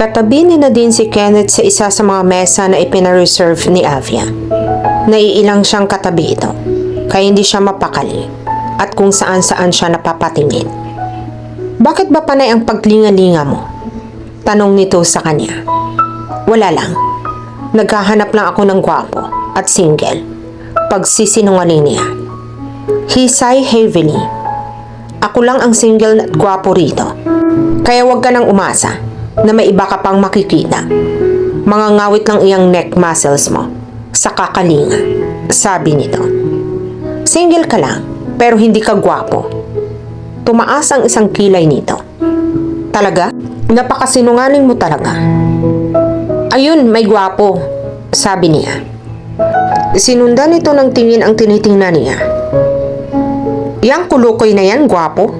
Katabi ni Nadine si Kenneth sa isa sa mga mesa na ipinareserve ni Avia. Naiilang siyang katabi ito, kaya hindi siya mapakali at kung saan-saan siya napapatingin. Bakit ba panay ang paglinga-linga mo? Tanong nito sa kanya. Wala lang. Naghahanap lang ako ng gwapo at single. Pagsisinungaling niya. He sighed heavily. Ako lang ang single at gwapo rito. Kaya wag ka nang umasa na may iba ka pang makikita. Mga ngawit lang iyang neck muscles mo sa kakalinga, sabi nito. Single ka lang, pero hindi ka gwapo. Tumaas ang isang kilay nito. Talaga? Napakasinungaling mo talaga. Ayun, may gwapo, sabi niya. Sinundan nito ng tingin ang tinitingnan niya. Yang kulukoy na yan, gwapo?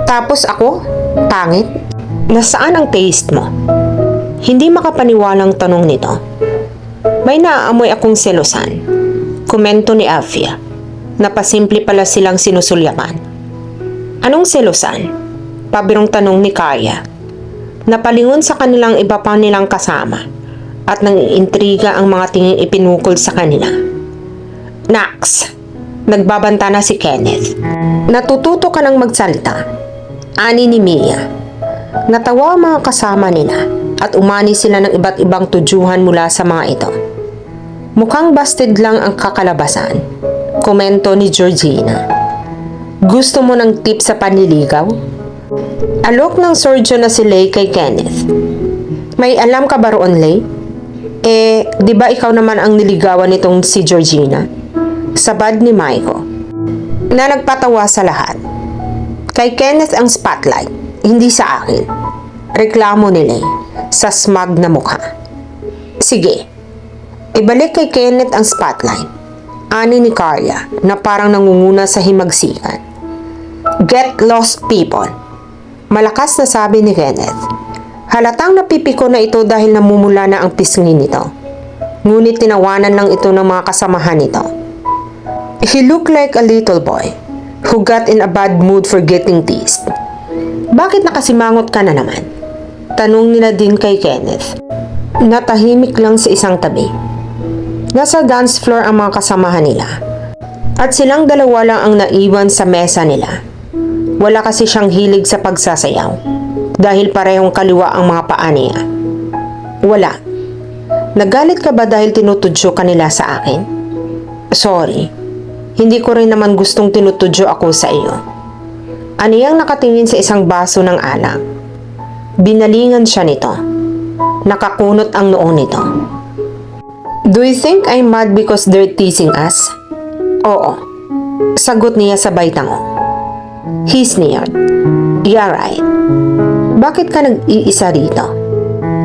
Tapos ako, pangit? Nasaan ang taste mo? Hindi makapaniwalang tanong nito. May naaamoy akong selosan. Komento ni Avia. Napasimple pala silang sinusulyakan. Anong selosan? Pabirong tanong ni Kaya. Napalingon sa kanilang iba pa nilang kasama at nangiintriga ang mga tinging ipinukol sa kanila. Nax! Nagbabanta na si Kenneth. Natututo ka ng magsalita. Ani ni Mia. Natawa ang mga kasama nila at umani sila ng iba't ibang tujuhan mula sa mga ito. Mukhang busted lang ang kakalabasan. Komento ni Georgina. Gusto mo ng tip sa panliligaw? Alok ng sorjo na si Lay kay Kenneth. May alam ka ba roon, Lay? Di ba ikaw naman ang niligawan nitong si Georgina? Sabad ni Maiko, na nagpatawa sa lahat. Kay Kenneth ang spotlight, hindi sa akin. Reklamo ni Lay sa smug na mukha. Sige, ibalik kay Kenneth ang spotlight. Ani ni Karya na parang nangunguna sa himagsikan. Get lost, people. Malakas na sabi ni Kenneth. Halatang napipiko na ito dahil namumula na ang pisngi nito. Ngunit tinawanan lang ito ng mga kasamahan nito. He looked like a little boy who got in a bad mood for getting teased. Bakit nakasimangot ka na naman? Tanong nila din kay Kenneth. Natahimik lang sa isang tabi. Nasa dance floor ang mga kasamahan nila. At silang dalawa lang ang naiwan sa mesa nila. Wala kasi siyang hilig sa pagsasayaw dahil parehong kaliwa ang mga paa niya. Wala. Nagalit ka ba dahil tinutudyo ka nila sa akin? Sorry. Hindi ko rin naman gustong tinutudyo ako sa iyo. Aniyang nakatingin sa isang baso ng alak. Binalingan siya nito. Nakakunot ang noo nito. Do you think I'm mad because they're teasing us? Oo. Sagot niya sabay tango. He sneered. Yeah, right. Bakit ka nag-iisa rito?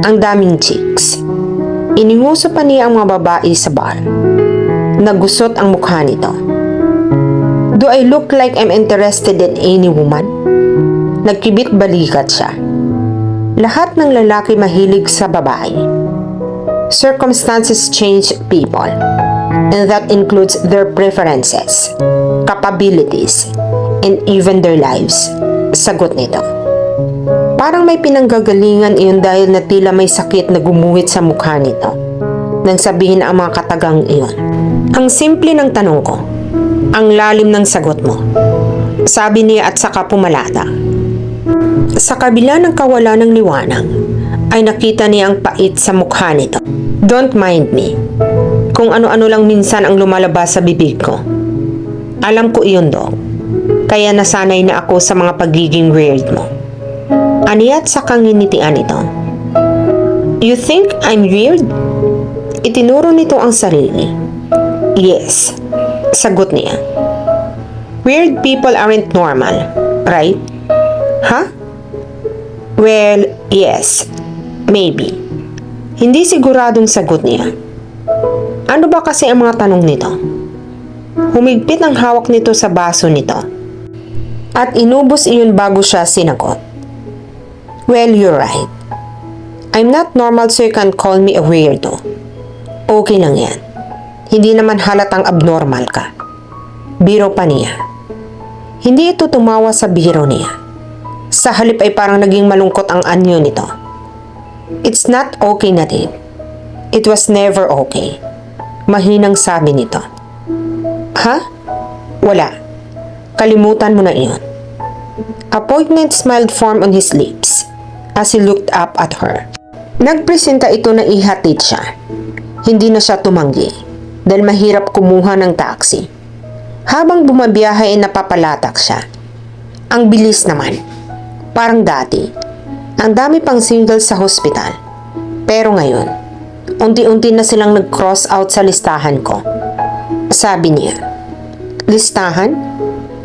Ang daming chicks. Ininguso pa niya ang mga babae sa bar. Nagusot ang mukha nito. Do I look like I'm interested in any woman? Nagkibit balikat siya. Lahat ng lalaki mahilig sa babae. Circumstances change people. And that includes their preferences, capabilities, and even their lives. Sagot nito. Parang may pinanggagalingan iyon dahil na tila may sakit na gumuhit sa mukha nito nang sabihin ang mga katagang iyon. Ang simple ng tanong ko, ang lalim ng sagot mo, sabi niya at saka pumalata. Sa kabila ng kawalan ng liwanag, ay nakita niya ang pait sa mukha nito. Don't mind me. Kung ano-ano lang minsan ang lumalabas sa bibig ko. Alam ko iyon, Dog. Kaya nasanay na ako sa mga pagiging weird mo. Aniya't sa kanginitian ito. You think I'm weird? Itinuro nito ang sarili. Yes, sagot niya. Weird people aren't normal, right? Huh? Well, yes. Maybe. Hindi siguradong sagot niya. Ano ba kasi ang mga tanong nito? Humigpit ang hawak nito sa baso nito. At inubos iyon bago siya sinagot. Well, you're right. I'm not normal so you can't call me a weirdo. Okay lang yan. Hindi naman halatang abnormal ka. Biro pa niya. Hindi ito tumawa sa biro niya. Sa halip ay parang naging malungkot ang anyo nito. It's not okay na din. It was never okay. Mahinang sabi nito. Ha? Wala. Kalimutan mo na iyon. A poignant smile formed on his lips as he looked up at her. Nagpresenta ito na ihatid siya. Hindi na siya tumanggi dahil mahirap kumuha ng taxi. Habang bumabiyahe ay napapalatak siya. Ang bilis naman. Parang dati. Ang dami pang single sa hospital. Pero ngayon, unti-unti na silang nag-cross out sa listahan ko. Sabi niya. Listahan?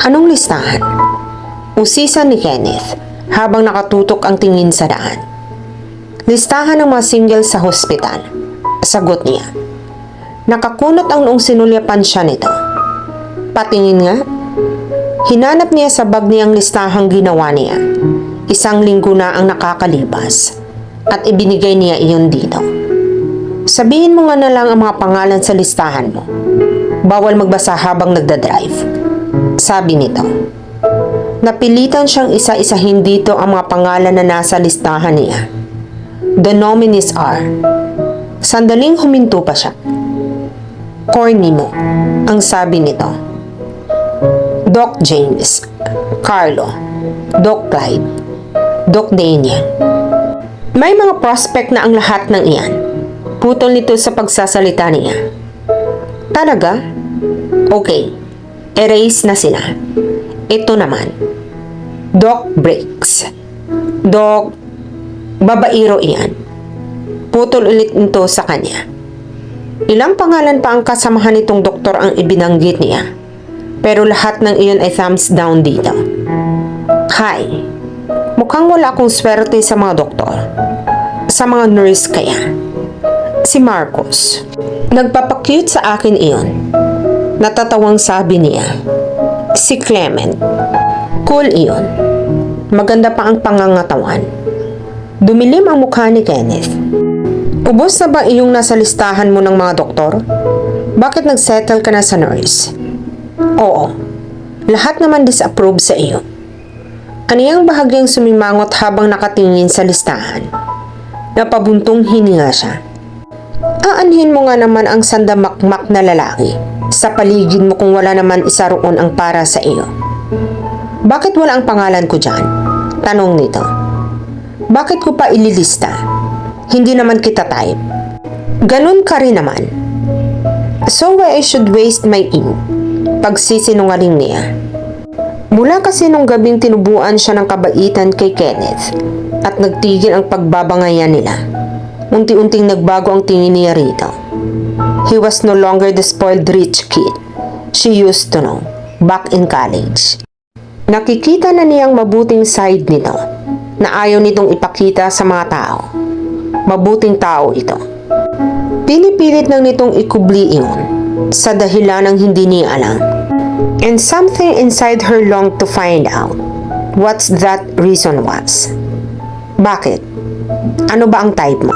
Anong listahan? Usisan ni Kenneth habang nakatutok ang tingin sa daan. Listahan ng mga single sa hospital. Sagot niya. Nakakunot ang noong sinulyapan siya nito. Patingin nga. Hinanap niya sa bag niyang listahang ginawa niya. 1 linggo na ang nakakalipas at ibinigay niya iyon dito. Sabihin mo nga na lang ang mga pangalan sa listahan mo. Bawal magbasa habang nagdadrive. Sabi nito. Napilitan siyang isa-isahin dito ang mga pangalan na nasa listahan niya. The nominees are. Sandaling huminto pa siya. Corny mo, ang sabi nito. Doc James, Carlo, Doc Clyde, Doc Daniel. May mga prospect na ang lahat ng iyan. Putol nito sa pagsasalita niya. Talaga? Okay, erase na sila. Ito naman. Doc Briggs. Doc, babairo iyan. Putol ulit nito sa kanya. Ilang pangalan pa ang kasamahan nitong doktor ang ibinanggit niya. Pero lahat ng iyon ay thumbs down dito. Hi. Mukhang wala akong swerte sa mga doktor. Sa mga nurse kaya. Si Marcos. Nagpapakyut sa akin iyon. Natatawang sabi niya. Si Clement. Cool iyon. Maganda pa ang pangangatawan. Dumilim ang mukha ni Kenneth. Ubos na ba iyong nasa listahan mo ng mga doktor? Bakit nagsettle ka na sa nurse? Oo. Lahat naman disapprove sa iyo. Aniyang bahagyang sumimangot habang nakatingin sa listahan. Napabuntong hininga siya. Aanhin mo nga naman ang sandamakmak na lalaki sa paligid mo kung wala naman isa roon ang para sa iyo. Bakit wala ang pangalan ko dyan? Tanong nito. Bakit ko pa ililista? Hindi naman kita type. Ganun ka rin naman. So why I should waste my ink? Pagsisinungaling niya. Mula kasi nung gabing tinubuan siya ng kabaitan kay Kenneth at nagtigil ang pagbabangayan nila. Unti-unting nagbago ang tingin niya rito. He was no longer the spoiled rich kid she used to know back in college. Nakikita na niyang mabuting side nito na ayaw nitong ipakita sa mga tao. Mabuting tao ito. Pinipilit lang nitong ikubli iyon sa dahilan ng hindi niya alam. And something inside her longed to find out what that reason was. Bakit? Ano ba ang type mo?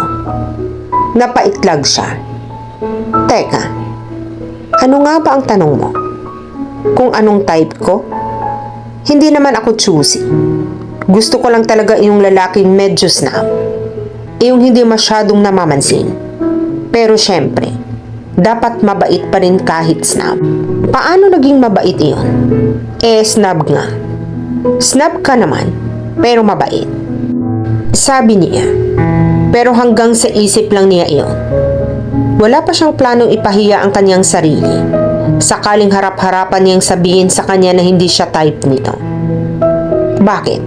Napaitlag siya. Teka, ano nga ba ang tanong mo? Kung anong type ko? Hindi naman ako choosy. Gusto ko lang talaga yung lalaking medyo snob. Yung hindi masyadong namamansin. Pero syempre, dapat mabait pa rin kahit snob. Paano naging mabait iyon? Snob nga. Snob ka naman, pero mabait. Sabi niya. Pero hanggang sa isip lang niya iyon. Wala pa siyang planong ipahiya ang kanyang sarili. Sakaling harap-harapan niyang sabihin sa kanya na hindi siya type nito. Bakit?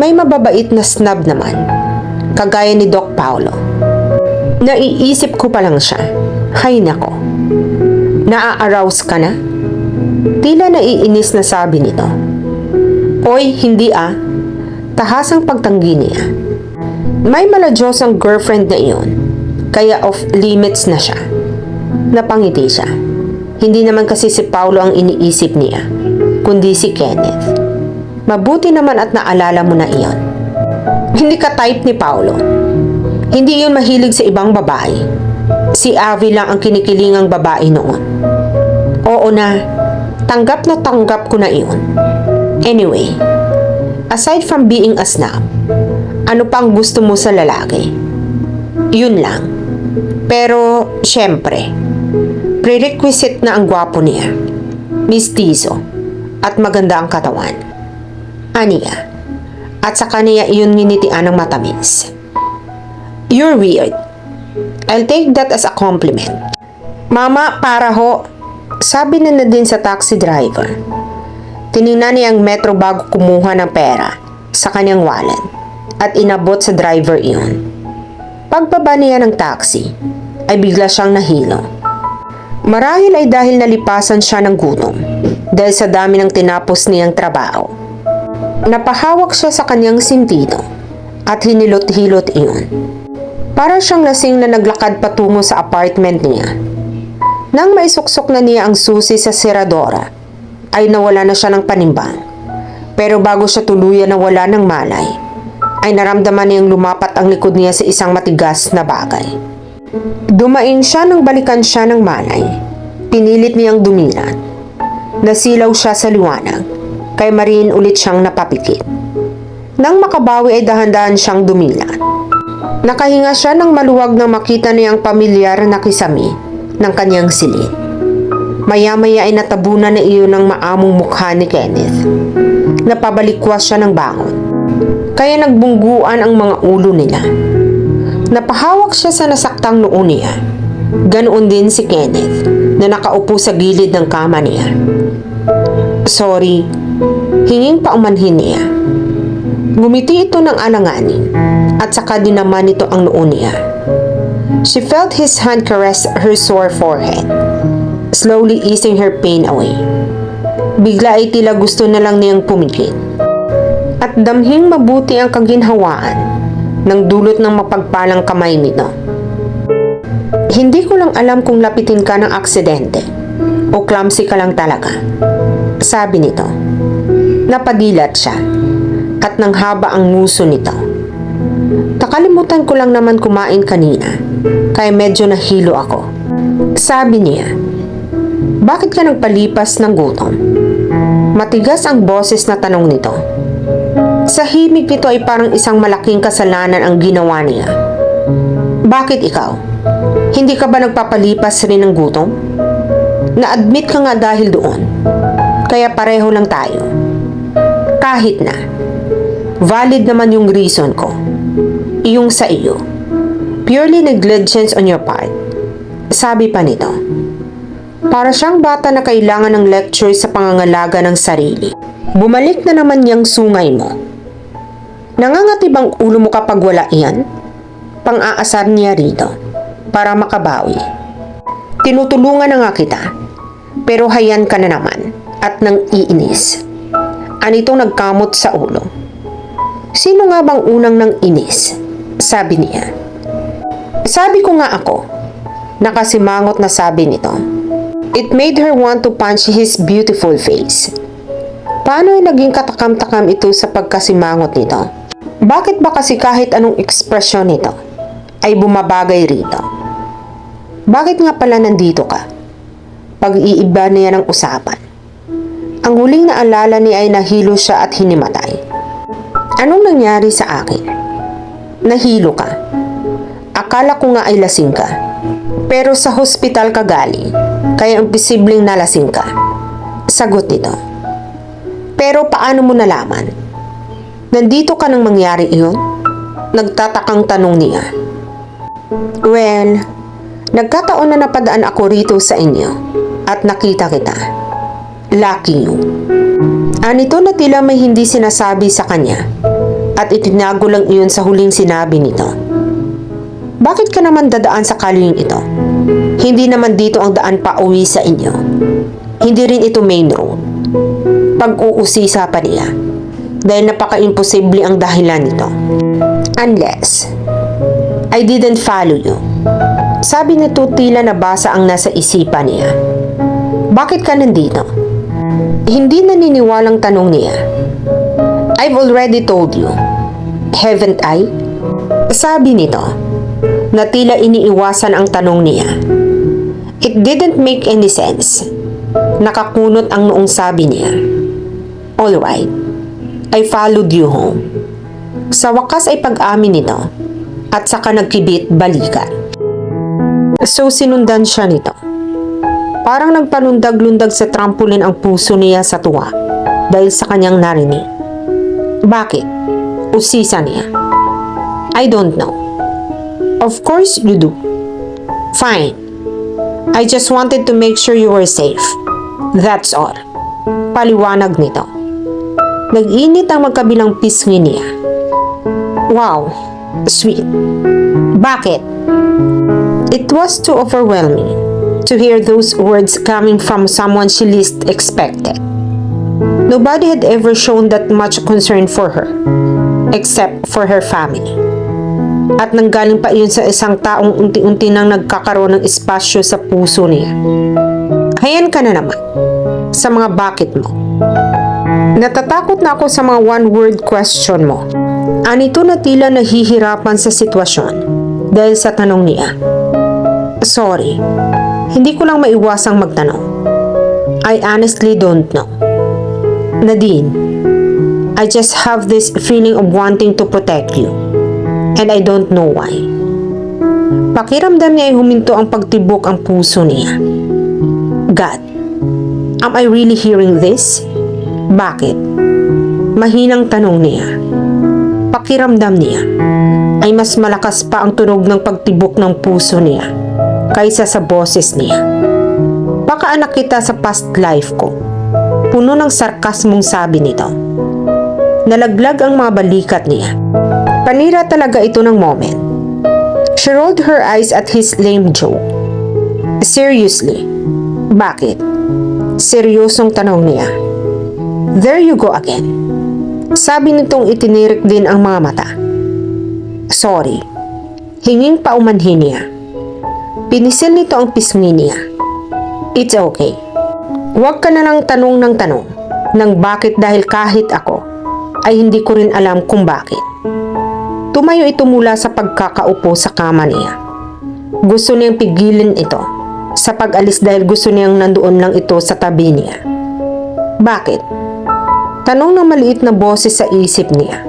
May mababait na snob naman. Kagaya ni Doc Paulo. Naiisip ko pa lang siya. Hay nako. Naa-arouse ka na? Tila naiinis na sabi nito. Oy, hindi ah. Tahasang pagtanggi niya. May maladyosang girlfriend na iyon. Kaya off limits na siya. Napangiti siya. Hindi naman kasi si Paulo ang iniisip niya, kundi si Kenneth. Mabuti naman at naalala mo na iyon. Hindi ka type ni Paulo. Hindi yun mahilig sa ibang babae. Si Avi lang ang kinikilingang babae noon. Oo na, tanggap ko na iyon. Anyway, aside from being a snob, Ano pa ang gusto mo sa lalaki? Yun lang. Pero, syempre, prerequisite na ang gwapo niya, mistizo, at maganda ang katawan. Aniya. At sa kaniya iyon nginitian ng matamis. You're weird. I'll take that as a compliment. Mama, para ho. Sabi na din sa taxi driver. Tiningnan niya ang metro bago kumuha ng pera sa kanyang wallet at inabot sa driver iyon. Pagbaba niya ng taxi, ay bigla siyang nahilo. Marahil ay dahil nalipasan siya ng gutom dahil sa dami ng tinapos niyang trabaho. Napahawak siya sa kanyang sentido at hinilot-hilot iyon. Para siyang lasing na naglakad patungo sa apartment niya. Nang maisuksok na niya ang susi sa seradora, ay nawala na siya ng panimbang. Pero bago siya tuluyan na wala ng malay, ay naramdaman niyang lumapat ang likod niya sa isang matigas na bagay. Dumaing siya nang balikan siya ng malay. Pinilit niyang dumilat. Nasilaw siya sa liwanag, kay mariin ulit siyang napapikit. Nang makabawi ay dahan-dahan siyang dumilat. Nakahinga siya nang maluwag nang makita niyang pamilyar na kisami ng kanyang silid. Maya-maya ay natabunan na iyon ng maamong mukha ni Kenneth. Napabalikwas siya ng bangon. Kaya nagbungguan ang mga ulo nila. Napahawak siya sa nasaktang noo niya. Ganoon din si Kenneth na nakaupo sa gilid ng kama niya. Sorry, hinging paumanhin niya. Ngumiti ito ng alanganin at saka din naman ito ang noo niya. She felt his hand caress her sore forehead, slowly easing her pain away. Bigla ay tila gusto na lang niyang pumikit. At damhing mabuti ang kaginhawaan ng dulot ng mapagpalang kamay nito. Hindi ko lang alam kung lapitin ka ng aksidente o clumsy ka lang talaga, sabi nito. Napadilat siya at nang haba ang nguso nito. Nakalimutan ko lang naman kumain kanina, kaya medyo nahilo ako. Sabi niya, bakit ka nagpalipas ng gutom? Matigas ang boses na tanong nito. Sa himig nito ay parang isang malaking kasalanan ang ginawa niya. Bakit ikaw? Hindi ka ba nagpapalipas rin ng gutom? Na-admit ka nga dahil doon. Kaya pareho lang tayo. Kahit na. Valid naman yung reason ko. Iyong sa iyo. Purely negligence on your part. Sabi pa nito. Para siyang bata na kailangan ng lecture sa pangangalaga ng sarili. Bumalik na naman niyang sungay mo. Nangangatib ang ulo mo kapag wala iyan? Pang-aasar niya rito para makabawi. Tinutulungan na nga kita, pero hayan ka na naman at nang iinis. Anitong nagkamot sa ulo. Sino nga bang unang nang inis? Sabi niya. Sabi ko nga ako. Nakasimangot na sabi nito. It made her want to punch his beautiful face. Paano ay naging katakam-takam ito sa pagkasimangot nito? Bakit ba kasi kahit anong ekspresyon nito ay bumabagay rito? Bakit nga pala nandito ka? Pag-iiba niya ng usapan. Ang huling naalala niya ay nahilo siya at hinimatay. Anong nangyari sa akin? Nahilo ka. Akala ko nga ay lasing ka. Pero sa hospital ka galing, kaya imposibleng nalasing ka. Sagot nito. Pero paano mo nalaman? Nandito ka nang mangyari iyon? Nagtatakang tanong niya. Well, nagkataon na napadaan ako rito sa inyo at nakita kita. Lucky you. Anito na tila may hindi sinasabi sa kanya at itinago lang iyon sa huling sinabi nito. Bakit ka naman dadaan sa kalye ito? Hindi naman dito ang daan pa uwi sa inyo. Hindi rin ito main road. Pag-uusisa pa niya dahil napaka-imposible ang dahilan nito. Unless I didn't follow you. Sabi nito tila nabasa ang nasa isipan niya. Bakit ka nandito? Hindi naniniwalang tanong niya. I've already told you. Haven't I? Sabi nito na tila iniiwasan ang tanong niya. It didn't make any sense. Nakakunot ang noong sabi niya. Alright, I followed you home. Sa wakas ay pag-amin nito at saka nagkibit balikan. So sinundan siya nito. Parang nagpanundag-lundag sa trampoline ang puso niya sa tuwa dahil sa kanyang narinig. Bakit? Usisa niya. I don't know. Of course you do. Fine. I just wanted to make sure you were safe. That's all. Paliwanag nito. Nag-init ang magkabilang pisngi niya. Wow, sweet. Bakit? It was too overwhelming to hear those words coming from someone she least expected. Nobody had ever shown that much concern for her, except for her family. At nanggaling pa iyon sa isang taong unti-unti nang nagkakaroon ng espasyo sa puso niya. Hayan ka na naman sa mga bakit mo. Natatakot na ako sa mga one-word question mo. Anito na tila nahihirapan sa sitwasyon dahil sa tanong niya. Sorry, hindi ko lang maiwasang magtanong. I honestly don't know. Nadine, I just have this feeling of wanting to protect you. And I don't know why. Pakiramdam niya ay huminto ang pagtibok ang puso niya. God, am I really hearing this? Bakit? Mahinang tanong niya. Pakiramdam niya ay mas malakas pa ang tunog ng pagtibok ng puso niya kaysa sa boses niya. Baka anak kita sa past life ko. Puno ng sarkasmong sabi nito. Nalaglag ang mga balikat niya. Panira talaga ito ng moment. She rolled her eyes at his lame joke. Seriously? Bakit? Seryosong tanong niya. There you go again. Sabi nitong itinirik din ang mga mata. Sorry. Hinging paumanhin niya. Pinisil nito ang pisngi niya. It's okay. Huwag ka na lang tanong ng tanong ng bakit dahil kahit ako ay hindi ko rin alam kung bakit. Tumayo ito mula sa pagkakaupo sa kama niya. Gusto niyang pigilin ito sa pag-alis dahil gusto niyang nandoon lang ito sa tabi niya. Bakit? Tanong ng maliit na boses sa isip niya.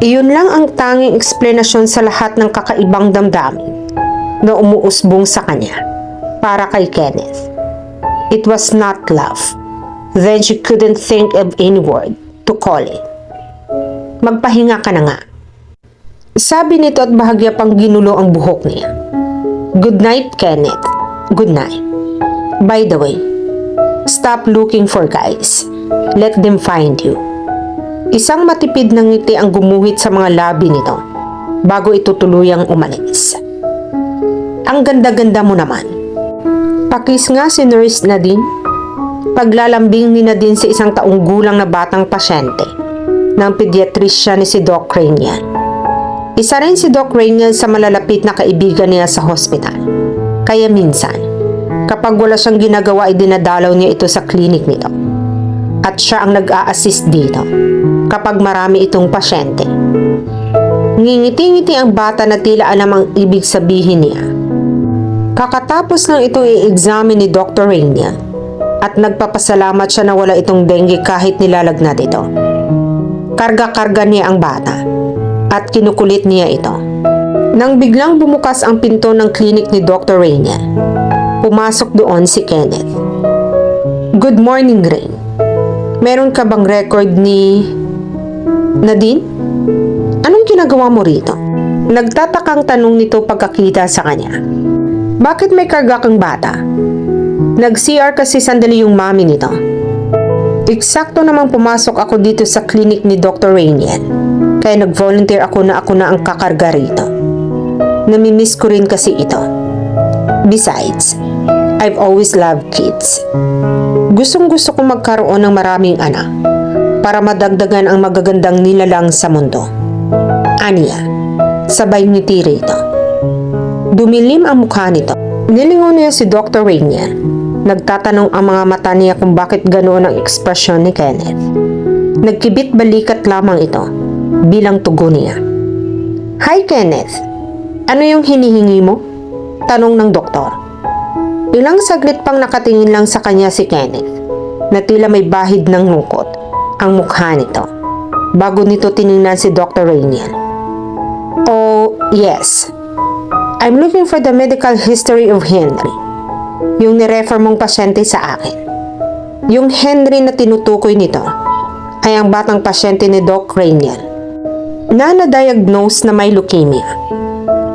Iyon lang ang tanging eksplanasyon sa lahat ng kakaibang damdamin na umuusbong sa kanya para kay Kenneth. It was not love. Then she couldn't think of any word to call it. Magpahinga ka na nga. Sabi nito at bahagya pang ginulo ang buhok niya. Good night, Kenneth. Good night. By the way, stop looking for guys. Let them find you. Isang matipid na ngiti ang gumuhit sa mga labi nito bago ito tuluyang umalis. Ang ganda-ganda mo naman. Pakis nga si Nurse Nadine. Paglalambing ni Nadine sa isang taong gulang na batang pasyente ng pediatrician ni si Doc Rainier. Isa rin si Doc Rainier sa malalapit na kaibigan niya sa hospital. Kaya minsan, kapag wala siyang ginagawa ay dinadalaw niya ito sa klinik nito. At siya ang nag-a-assist dito kapag marami itong pasyente. Ngingiti-ngiti ang bata na tila alam ang ibig sabihin niya. Kakatapos lang itong i-examine ni Dr. Rainier at nagpapasalamat siya na wala itong dengue kahit nilalagnat ito. Karga-karga niya ang bata at kinukulit niya ito. Nang biglang bumukas ang pinto ng klinik ni Dr. Rainier, pumasok doon si Kenneth. Good morning, Rain. Meron ka bang record ni Nadine? Anong ginagawa mo rito? Nagtatakang tanong nito pagkakita sa kanya. Bakit may karga kang bata? Nag-CR kasi sandali yung mami nito. Eksakto namang pumasok ako dito sa klinik ni Dr. Rainier. Kaya nag-volunteer ako na ang kakarga rito. Namimiss ko rin kasi ito. Besides, I've always loved kids. Gustong-gusto kong magkaroon ng maraming anak para madagdagan ang magagandang nilalang sa mundo. Aniya, sabay ngiti rito. Dumilim ang mukha nito. Nilingon niya si Dr. Rainier. Nagtatanong ang mga mata niya kung bakit ganoon ang ekspresyon ni Kenneth. Nagkibit balikat lamang ito bilang tugon niya. Hi Kenneth, ano yung hinihingi mo? Tanong ng doktor. Ilang saglit pang nakatingin lang sa kanya si Kenneth na tila may bahid ng lungkot ang mukha nito. bago nito tiningnan si Dr. Rainier. Oh, yes. I'm looking for the medical history of Henry. Yung nirefer mong pasyente sa akin. Yung Henry na tinutukoy nito ay ang batang pasyente ni Doc Rainier na na-diagnose na may leukemia.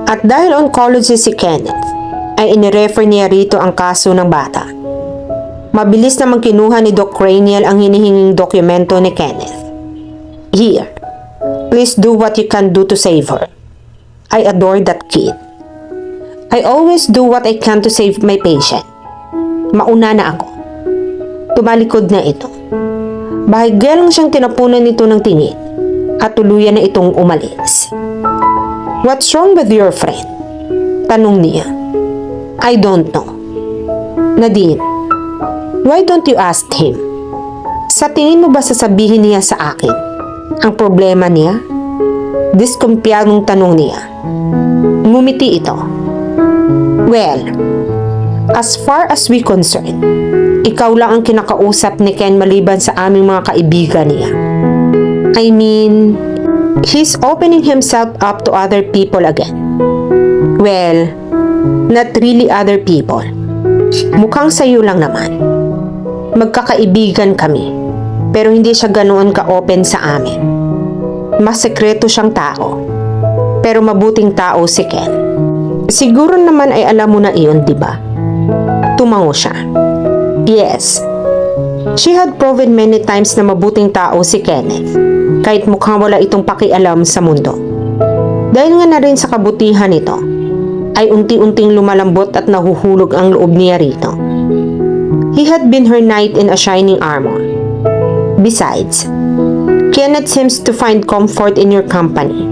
At dahil oncologist si Kenneth, ay inirefer niya rito ang kaso ng bata. Mabilis namang kinuha ni Doc Rainier ang hinihinging dokumento ni Kenneth. Here, please do what you can do to save her. I adore that kid. I always do what I can to save my patient. Mauna na ako. Tumalikod na ito. Bahagya lang siyang tinapunan nito ng tingin at tuluyan na itong umalis. What's wrong with your friend? Tanong niya. I don't know. Nadine, why don't you ask him? Sa tingin mo ba sasabihin niya sa akin ang problema niya? Diskumpiyadong tanong niya. Ngumiti ito. Well, as far as we concerned, ikaw lang ang kinakausap ni Ken maliban sa aming mga kaibigan niya. I mean, he's opening himself up to other people again. Well, not really other people. Mukhang sayo lang naman. Magkakaibigan kami, pero hindi siya ganoon ka-open sa amin. Mas sekreto siyang tao, pero mabuting tao si Ken. Siguro naman ay alam mo na iyon, di ba? Tumango siya. Yes. She had proven many times na mabuting tao si Kenneth, kahit mukhang wala itong pakialam sa mundo. Dahil nga na rin sa kabutihan nito, ay unti-unting lumalambot at nahuhulog ang loob niya rito. He had been her knight in a shining armor. Besides, Kenneth seems to find comfort in your company,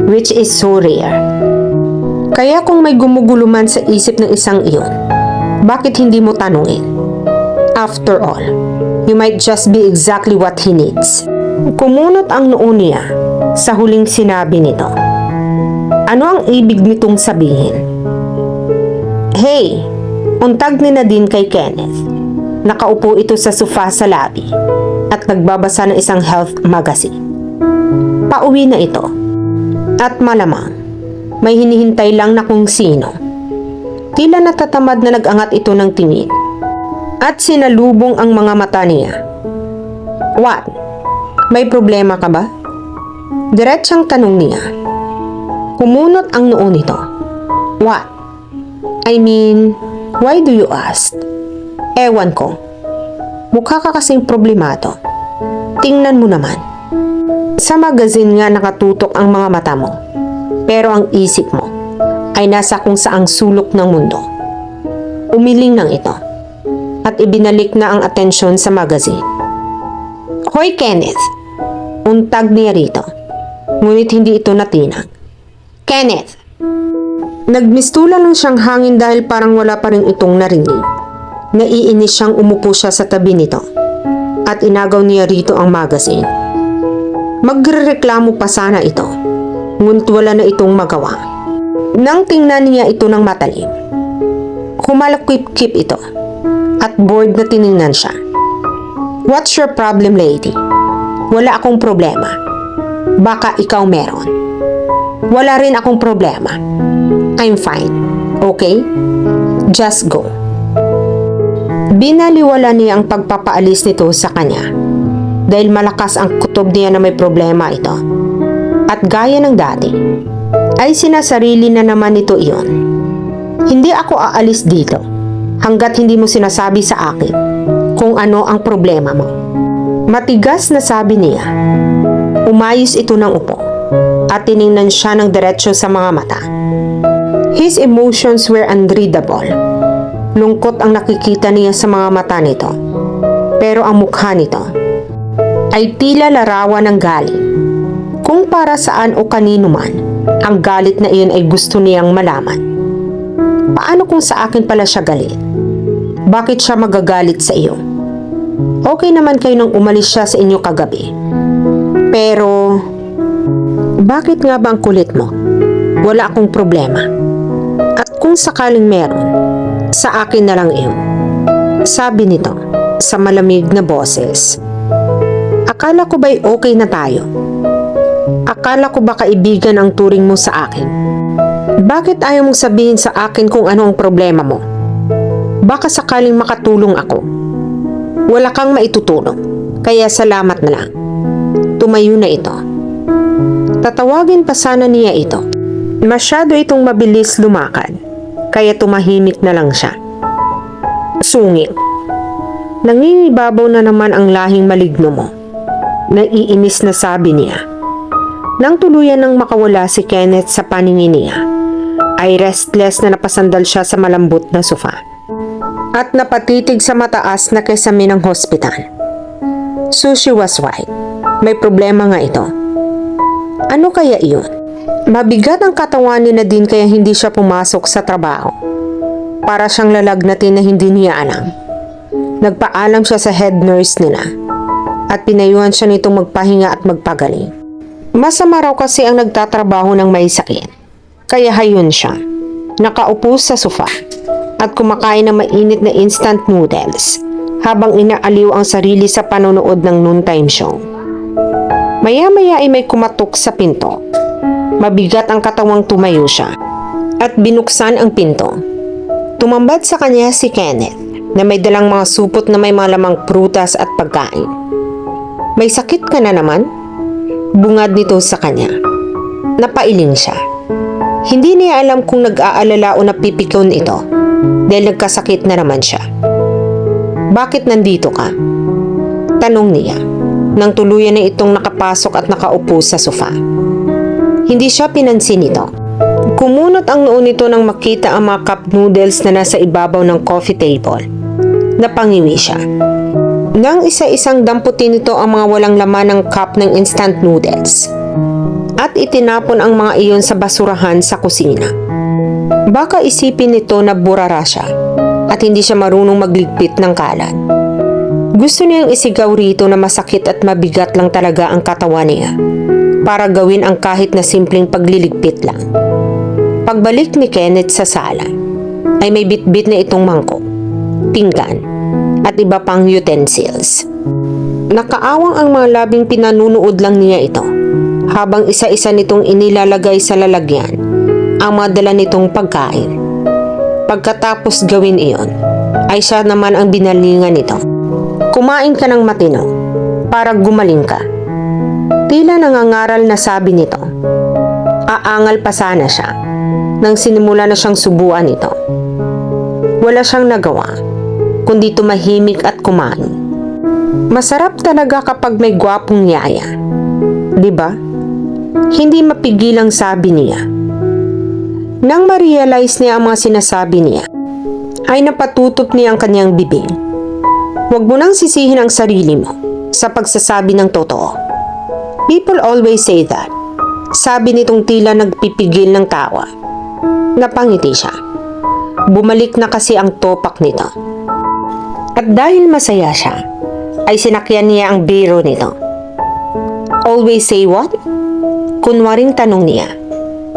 which is so rare. Kaya kung may gumugulo man sa isip ng isang iyon, bakit hindi mo tanungin? After all, you might just be exactly what he needs. Kumunot ang noo niya sa huling sinabi nito. Ano ang ibig nitong sabihin? Hey, untag ni Nadine kay Kenneth. Nakaupo ito sa sofa sa lobby at nagbabasa ng isang health magazine. Pauwi na ito. At malamang, may hinihintay lang na kung sino. Tila natatamad na nag-angat ito ng tingin. At sinalubong ang mga mata niya. What? May problema ka ba? Diretsang tanong niya. Kumunot ang noo nito. What? I mean, why do you ask? Ewan ko. Mukha ka kasing problemado. Tingnan mo naman. Sa magazine nga nakatutok ang mga mata mo. Pero ang isip mo ay nasa kung saang sulok ng mundo. Umiling lang ito. At ibinalik na ang atensyon sa magazine. Hoy Kenneth! Untag niya rito. Ngunit hindi ito natinag. Kenneth! Nagmistula lang siyang hangin dahil parang wala pa rin itong narinig. Naiinis siyang umupo siya sa tabi nito. At inagaw niya rito ang magazine. Magrereklamo pa sana ito. Ngunit wala na itong magawa. Nang tingnan niya ito ng matalim, humalakip-kip ito. At bored na tiningnan siya. What's your problem, lady? Wala akong problema. Baka ikaw meron. Wala rin akong problema. I'm fine. Okay? Just go. Binaliwala niya ang pagpapaalis nito sa kanya. Dahil malakas ang kutob niya na may problema ito. At gaya ng dati, ay sinasarili na naman nito iyon. Hindi ako aalis dito hanggat hindi mo sinasabi sa akin kung ano ang problema mo. Matigas na sabi niya. Umayos ito ng upo at tiningnan siya ng diretsyo sa mga mata. His emotions were unreadable. Lungkot ang nakikita niya sa mga mata nito. Pero ang mukha nito ay tila larawan ng galit. Kung para saan o kanino man, ang galit na iyon ay gusto niyang malaman. Paano kung sa akin pala siya galit? Bakit siya magagalit sa iyo? Okay naman kayo nang umalis siya sa inyo kagabi. Pero, bakit nga ba ang kulit mo? Wala akong problema. At kung sakaling meron, sa akin na lang iyon. Sabi nito sa malamig na boses. Akala ko ba'y okay na tayo? Akala ko ba kaibigan ang turing mo sa akin? Bakit ayaw mong sabihin sa akin kung ano ang problema mo? Baka sakaling makatulong ako. Wala kang maitutulong, kaya salamat na lang. Tumayo na ito. Tatawagin pa sana niya ito. Masyado itong mabilis lumakad, kaya tumahimik na lang siya. Sungit. Nangingibabaw na naman ang lahing maligno mo. Naiinis na sabi niya. Nang tuluyan nang makawala si Kenneth sa paningin niya, ay restless na napasandal siya sa malambot na sofa. At napatitig sa mataas na kesame ng hospital. So she was right. May problema nga ito. Ano kaya iyon? Mabigat ang katawan ni Nadine kaya hindi siya pumasok sa trabaho. Para siyang lalagnatin na hindi niya alam. Nagpaalam siya sa head nurse nila at pinayuhan siya nitong magpahinga at magpagaling. Masama raw kasi ang nagtatrabaho ng may sakit. Kaya hayon siya, nakaupo sa sofa at kumakain ng mainit na instant noodles habang inaaliw ang sarili sa panonood ng noontime show. Maya-maya ay may kumatok sa pinto. Mabigat ang katawang tumayo siya at binuksan ang pinto. Tumambad sa kanya si Kenneth na may dalang mga supot na may mga lamang prutas at pagkain. May sakit ka na naman? Bungad nito sa kanya. Napailing siya. Hindi niya alam kung nag-aalala o napipikon ito dahil nagkasakit na naman siya. Bakit nandito ka? Tanong niya nang tuluyan na itong nakapasok at nakaupo sa sofa. Hindi siya pinansin ito. Kumunot ang noo nito nang makita ang mga cup noodles na nasa ibabaw ng coffee table. Napangiwi siya. Nang isa-isang damputin nito ang mga walang laman ng cup ng instant noodles at itinapon ang mga iyon sa basurahan sa kusina. Baka isipin nito na burara siya at hindi siya marunong magligpit ng kalat. Gusto niyang isigaw rito na masakit at mabigat lang talaga ang katawan niya para gawin ang kahit na simpleng pagliligpit lang. Pagbalik ni Kenneth sa sala ay may bitbit na itong mangkok, pinggan at iba pang utensils. Nakaawang ang mga labing pinanunood lang niya ito habang isa-isa nitong inilalagay sa lalagyan ang mga dala nitong pagkain. Pagkatapos gawin iyon ay siya naman ang binalingan nito. Kumain ka ng matino para gumaling ka. Tila nangangaral na sabi nito. Aangal pa sana siya nang sinimula na siyang subuan ito. Wala siyang nagawa kundi tumahimik at kumain. Masarap talaga kapag may gwapong yaya. Diba? Hindi mapigilang sabi niya. Nang ma-realize niya ang mga sinasabi niya, ay napatutok niya ang kanyang bibig. Huwag mo nang sisihin ang sarili mo sa pagsasabi ng totoo. People always say that. Sabi nitong tila nagpipigil ng tawa. Napangiti siya. Bumalik na kasi ang topak nito. At dahil masaya siya, ay sinakyan niya ang biro nito. Always say what? Kunwaring tanong niya.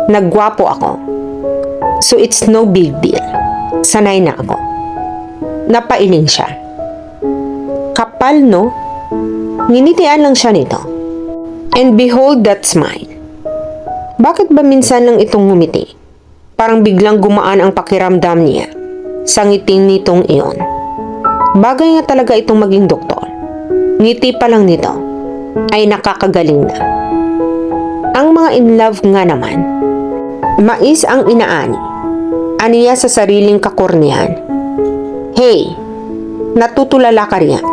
Nagwapo ako. So it's no big deal. Sanay na ako. Napailing siya. Kapal, no? Nginitian lang siya nito. And behold that smile. Bakit ba minsan lang itong ngumiti? Parang biglang gumaan ang pakiramdam niya sa ngiting nitong iyon. Bagay nga talaga itong maging doktor. Ngiti pa lang nito ay nakakagaling na. Ang mga in love nga naman, mais ang inaani. Aniya sa sariling kakornihan. Hey, natutulala ka riyan.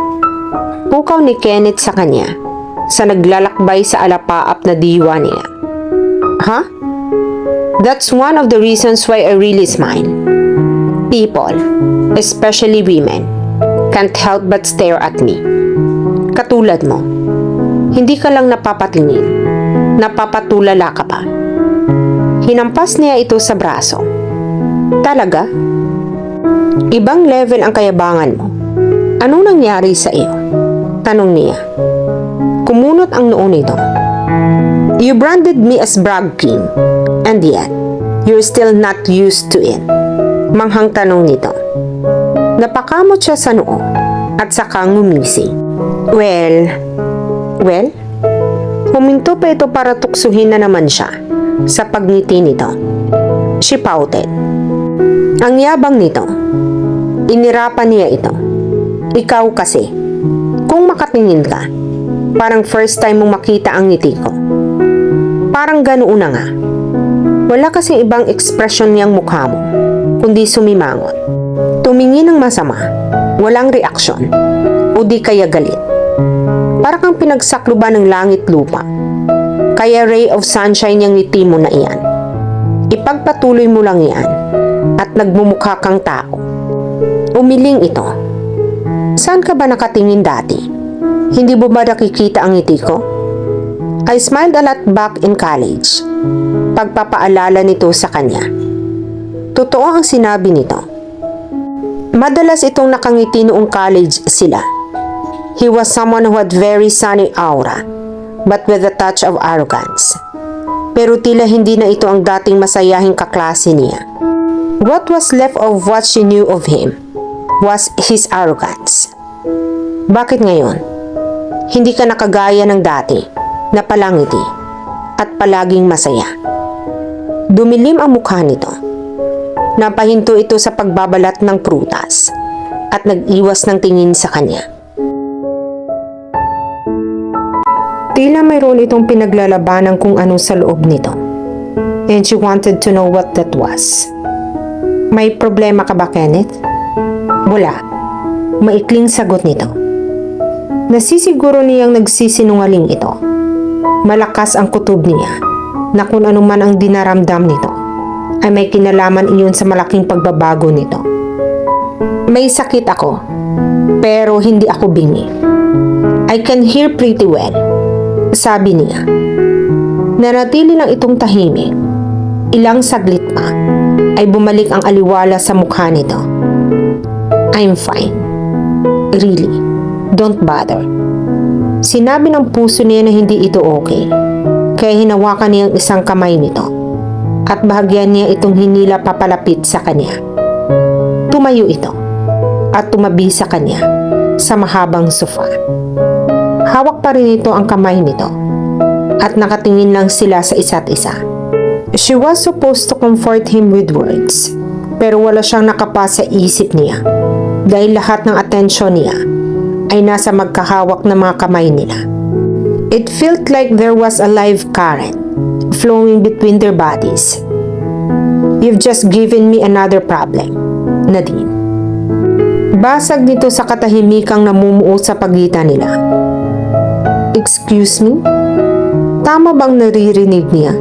Pukaw ni Kenneth sa kanya sa naglalakbay sa alapaap na diwa niya. Huh? That's one of the reasons why I really smile. People, especially women, can't help but stare at me. Katulad mo, hindi ka lang napapatingin, napapatulala ka pa. Hinampas niya ito sa braso. Talaga? Ibang level ang kayabangan mo. Anong nangyari sa iyo? Tanong niya. Kumunot ang noo nito. You branded me as brag king, and yet, you're still not used to it. Manghang tanong nito. Napakamot siya sa noo at saka ngumisi. Well, Well, huminto pa ito para tuksuhin na naman siya sa pagngiti nito. She pouted. Ang yabang nito. Inirapan niya ito. Ikaw kasi, kung makatingin ka, parang first time mong makita ang ngiti ko. Parang ganoon na nga. Wala kasing ibang ekspresyon niyang mukha mo, kundi sumimangot. Tumingin ng masama, walang reaksyon, o di kaya galit. Parang kang pinagsakluban ng langit lupa. Kaya ray of sunshine yung ngiti mo na iyan. Ipagpatuloy mo lang iyan at nagmumukha kang tao. Umiling ito. Saan ka ba nakatingin dati? Hindi mo ba nakikita ang ngiti ko? I smiled a lot back in college. Pagpapaalala nito sa kanya. Totoo ang sinabi nito. Madalas itong nakangiti noong college sila. He was someone who had very sunny aura, but with a touch of arrogance. Pero tila hindi na ito ang dating masayahing kaklase niya. What was left of what she knew of him was his arrogance. Bakit ngayon? Hindi ka nakagaya ng dati na palangiti at palaging masaya. Dumilim ang mukha nito. Napahinto ito sa pagbabalat ng prutas at nag-iwas ng tingin sa kanya. Tila mayroon itong pinaglalabanan kung ano sa loob nito. And she wanted to know what that was. May problema ka ba, Kenneth? Wala. Maikling sagot nito. Nasisiguro niyang nagsisinungaling ito. Malakas ang kutob niya na kung ano man ang dinaramdam nito ay may kinalaman iyon sa malaking pagbabago nito. May sakit ako, pero hindi ako bingi. I can hear pretty well, sabi niya. Nanatili lang itong tahimik. Ilang saglit pa ay bumalik ang aliwala sa mukha nito. I'm fine. Really, don't bother. Sinabi ng puso niya na hindi ito okay, kaya hinawakan niya ang isang kamay nito at bahagyan niya itong hinila papalapit sa kanya. Tumayo ito at tumabi sa kanya sa mahabang sofa. Hawak pa rin ito ang kamay nito at nakatingin lang sila sa isa't isa. She was supposed to comfort him with words, pero wala siyang nakapasa sa isip niya dahil lahat ng atensyon niya ay nasa magkahawak na mga kamay nila. It felt like there was a live current flowing between their bodies. You've just given me another problem, Nadine. Basag nito sa katahimikang namumuo sa pagitan nila. Excuse me? Tama bang naririnig niya?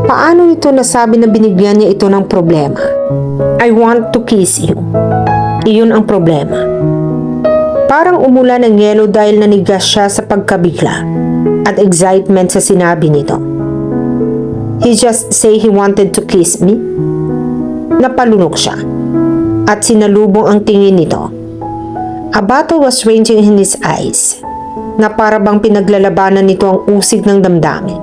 Paano ito nasabi na binigyan niya ito ng problema? I want to kiss you. Iyon ang problema. Parang umulan ng yelo dahil nanigas siya sa pagkabigla at excitement sa sinabi nito. He just say he wanted to kiss me? Napalunok siya at sinalubong ang tingin nito. A battle was raging in his eyes na para bang pinaglalabanan nito ang usig ng damdamin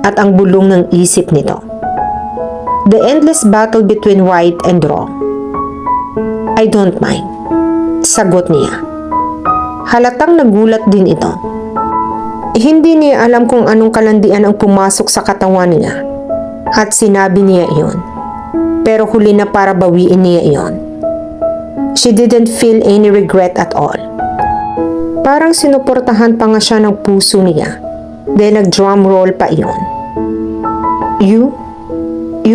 at ang bulong ng isip nito. The endless battle between right and wrong. I don't mind, sagot niya. Halatang nagulat din ito. Hindi niya alam kung anong kalandian ang pumasok sa katawan niya at sinabi niya iyon. Pero huli na para bawiin niya iyon. She didn't feel any regret at all. Parang sinuportahan pa nga siya ng puso niya dahil nag-drum roll pa iyon. You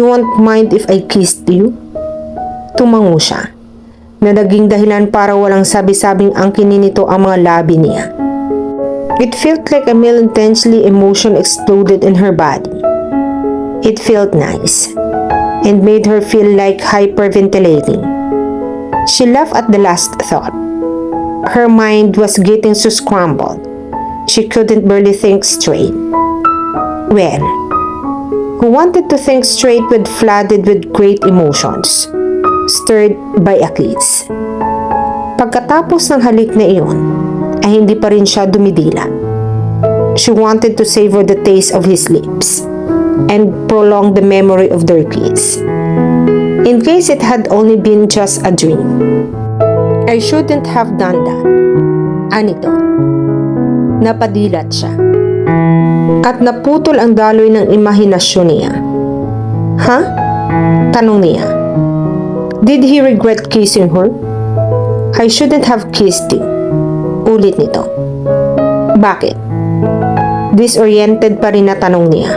won't mind if I kissed you? Tumango siya na naging dahilan para walang sabi-sabing angkinin nito ang mga labi niya. It felt like a million intensely emotion exploded in her body. It felt nice and made her feel like hyperventilating. She laughed at the last thought. Her mind was getting so scrambled. She couldn't barely think straight. Well, who wanted to think straight when flooded with great emotions, stirred by a kiss. Pagkatapos ng halik na iyon, ay hindi pa rin siya dumidila. She wanted to savor the taste of his lips and prolong the memory of their kiss. In case it had only been just a dream. I shouldn't have done that. Anito. Napadilat siya. At naputol ang daloy ng imahinasyon niya. Ha? Tanong niya. Did he regret kissing her? I shouldn't have kissed you. Ulit nito. Bakit? Disoriented pa rin na tanong niya.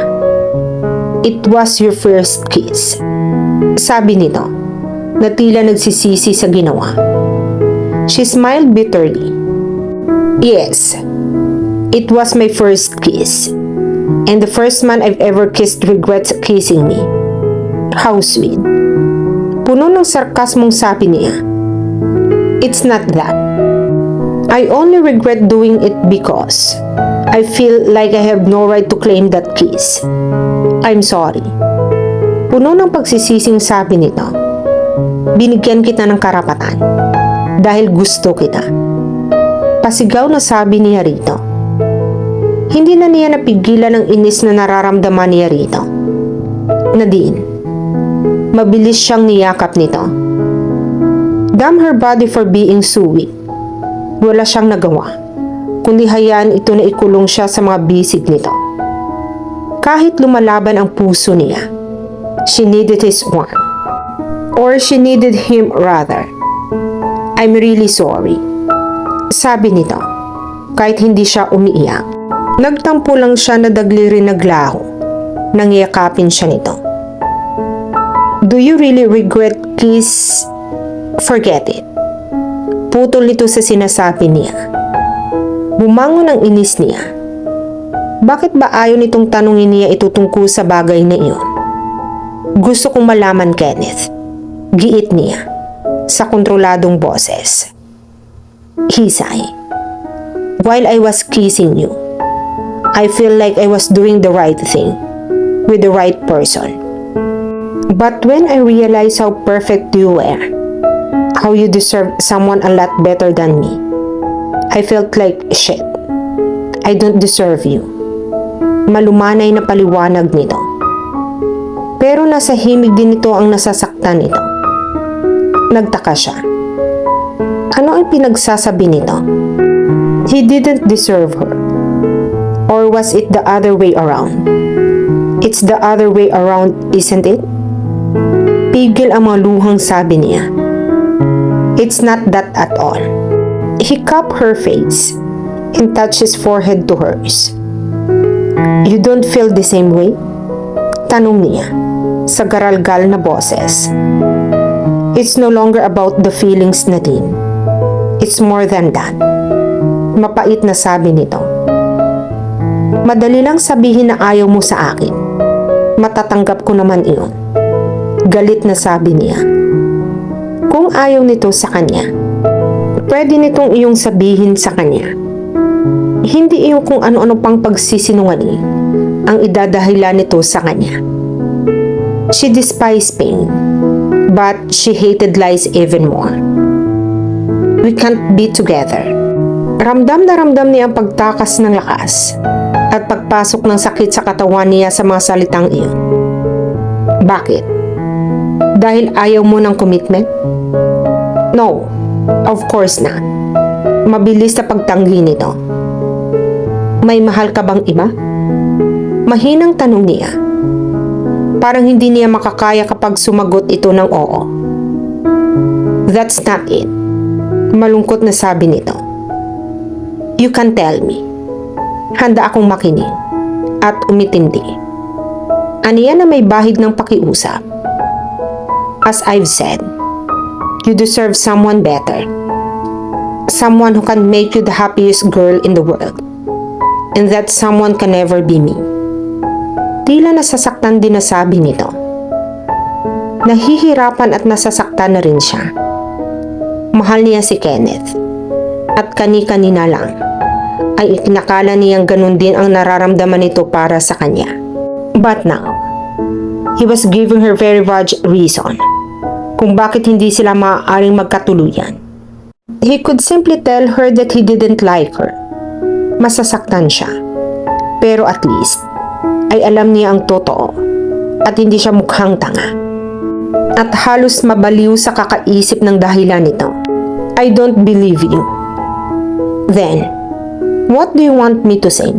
It was your first kiss. Sabi nito, na tila nagsisisi sa ginawa. She smiled bitterly. Yes, it was my first kiss. And the first man I've ever kissed regrets kissing me. How sweet. Puno ng sarkasmong sabi niya. It's not that. I only regret doing it because I feel like I have no right to claim that kiss. I'm sorry. Puno ng pagsisising sabi nito. Binigyan kita ng karapatan dahil gusto kita. Pasigaw na sabi niya rito. Hindi na niya napigilan ang inis na nararamdaman niya rito. Nadine, mabilis siyang niyakap nito. Damn her body for being so weak. Wala siyang nagawa, kundi hayaan ito na ikulong siya sa mga bisig nito. Kahit lumalaban ang puso niya, she needed his warmth. Or she needed him rather. I'm really sorry. Sabi nito, kahit hindi siya umiiyak. Nagtampo lang siya na dagli rin naglaho. Nangyakapin siya nito. Do you really regret kiss? Forget it. Putol nito sa sinasabi niya. Bumangon ang inis niya. Bakit ba ayaw nitong tanungin niya ito tungkol sa bagay na iyon? Gusto kong malaman, Kenneth. Giit niya sa kontroladong boses. He sighed. While I was kissing you, I feel like I was doing the right thing with the right person. But when I realized how perfect you were, how you deserve someone a lot better than me, I felt like shit. I don't deserve you. Malumanay na paliwanag nito. Pero nasa himig din ito ang nasasaktan nito. Nagtaka siya. Ano ang pinagsasabi nito? He didn't deserve her. Or was it the other way around? It's the other way around, isn't it? Pigil ang mga luhang sabi niya. It's not that at all. He cupped her face and touched his forehead to hers. You don't feel the same way? Tanong niya sa garalgal na boses. It's no longer about the feelings, Nadine. It's more than that. Mapait na sabi nito. Madali lang sabihin na ayaw mo sa akin. Matatanggap ko naman iyon. Galit na sabi niya. Kung ayaw nito sa kanya, pwede nitong iyong sabihin sa kanya. Hindi iyong kung ano-ano pang pagsisinungaling ang idadahilan nito sa kanya. She despised pain, but she hated lies even more. We can't be together. Ramdam na ramdam niya ang pagtakas ng lakas at pagpasok ng sakit sa katawan niya sa mga salitang iyon. Bakit? Dahil ayaw mo ng commitment? No, of course not. Mabilis na pagtanggi nito. May mahal ka bang iba? Mahinang tanong niya. Parang hindi niya makakaya kapag sumagot ito ng oo. That's not it. Malungkot na sabi nito. You can tell me. Handa akong makinig at umitindi. Aniya na may bahid ng pakiusap. As I've said, you deserve someone better. Someone who can make you the happiest girl in the world. And that someone can never be me. Tila nasasaktan din na sabi nito. Nahihirapan at nasasaktan na rin siya. Mahal niya si Kenneth. At kani-kanina lang ay ikinakala niyang ganun din ang nararamdaman nito para sa kanya. But now, he was giving her very vague reason kung bakit hindi sila maaaring magkatuluyan. He could simply tell her that he didn't like her. Masasaktan siya. Pero at least, ay alam niya ang totoo at hindi siya mukhang tanga. At halos mabaliw sa kakaisip ng dahilan nito. I don't believe you. Then, What do you want me to say?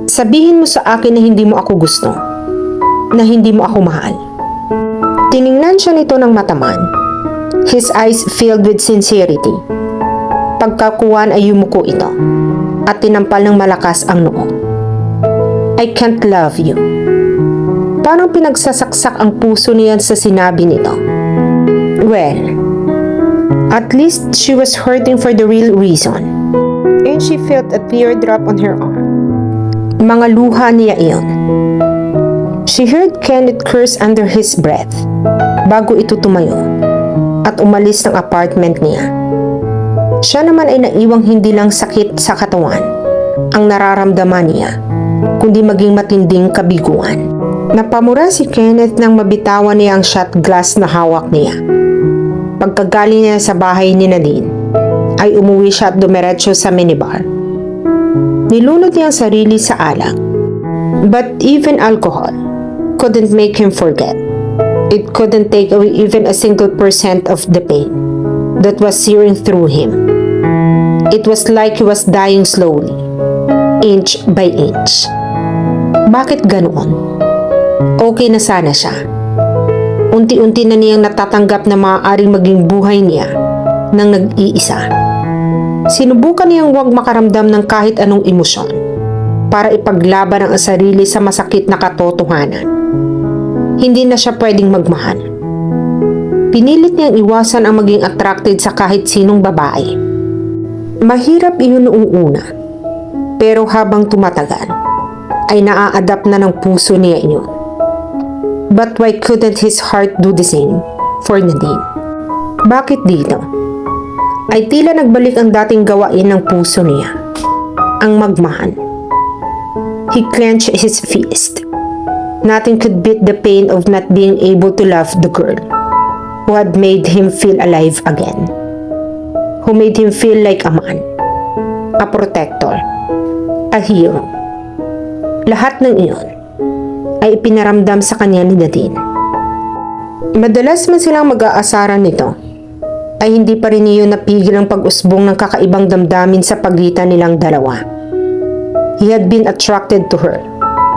Sabihin mo sa akin na hindi mo ako gusto, na hindi mo ako mahal. Tiningnan siya nito ng mataman. His eyes filled with sincerity. Pagkakuwan ay yumuko ito at tinampal ng malakas ang noo. I can't love you. Parang pinagsasaksak ang puso niya sa sinabi nito. Well, at least she was hurting for the real reason. And she felt a teardrop on her arm. Mga luha niya iyon. She heard Kenneth curse under his breath bago ito tumayo at umalis ng apartment niya. Siya naman ay naiwang hindi lang sakit sa katawan ang nararamdaman niya, kundi maging matinding kabiguan. Napamura si Kenneth nang mabitawan niya ang shot glass na hawak niya. Pagkagaling niya sa bahay ni Nadine, ay umuwi siya at dumiretso sa minibar. Nilunod niya ang sarili sa alak. But even alcohol couldn't make him forget. It couldn't take away even a single % of the pain that was searing through him. It was like he was dying slowly, inch by inch. Bakit ganoon? Okay na sana siya. Unti-unti na niyang natatanggap na maaaring maging buhay niya nang nag-iisa. Sinubukan niyang huwag makaramdam ng kahit anong emosyon para ipaglaban ang sarili sa masakit na katotohanan. Hindi na siya pwedeng magmahal. Pinilit niyang iwasan ang maging attracted sa kahit sinong babae. Mahirap iyon noong una, pero habang tumatagal, ay naa-adapt na ng puso niya iyon. But why couldn't his heart do the same for Nadine? Bakit dito? Ay tila nagbalik ang dating gawain ng puso niya, ang magmahal. He clenched his fist. Nothing could beat the pain of not being able to love the girl who had made him feel alive again, who made him feel like a man, a protector, a hero. Lahat ng iyon ay ipinaramdam sa kanya ni Nadine. Madalas man silang mag-aasaran nito, ay hindi pa rin niyo napigil ang pag-usbong ng kakaibang damdamin sa pagitan nilang dalawa. He had been attracted to her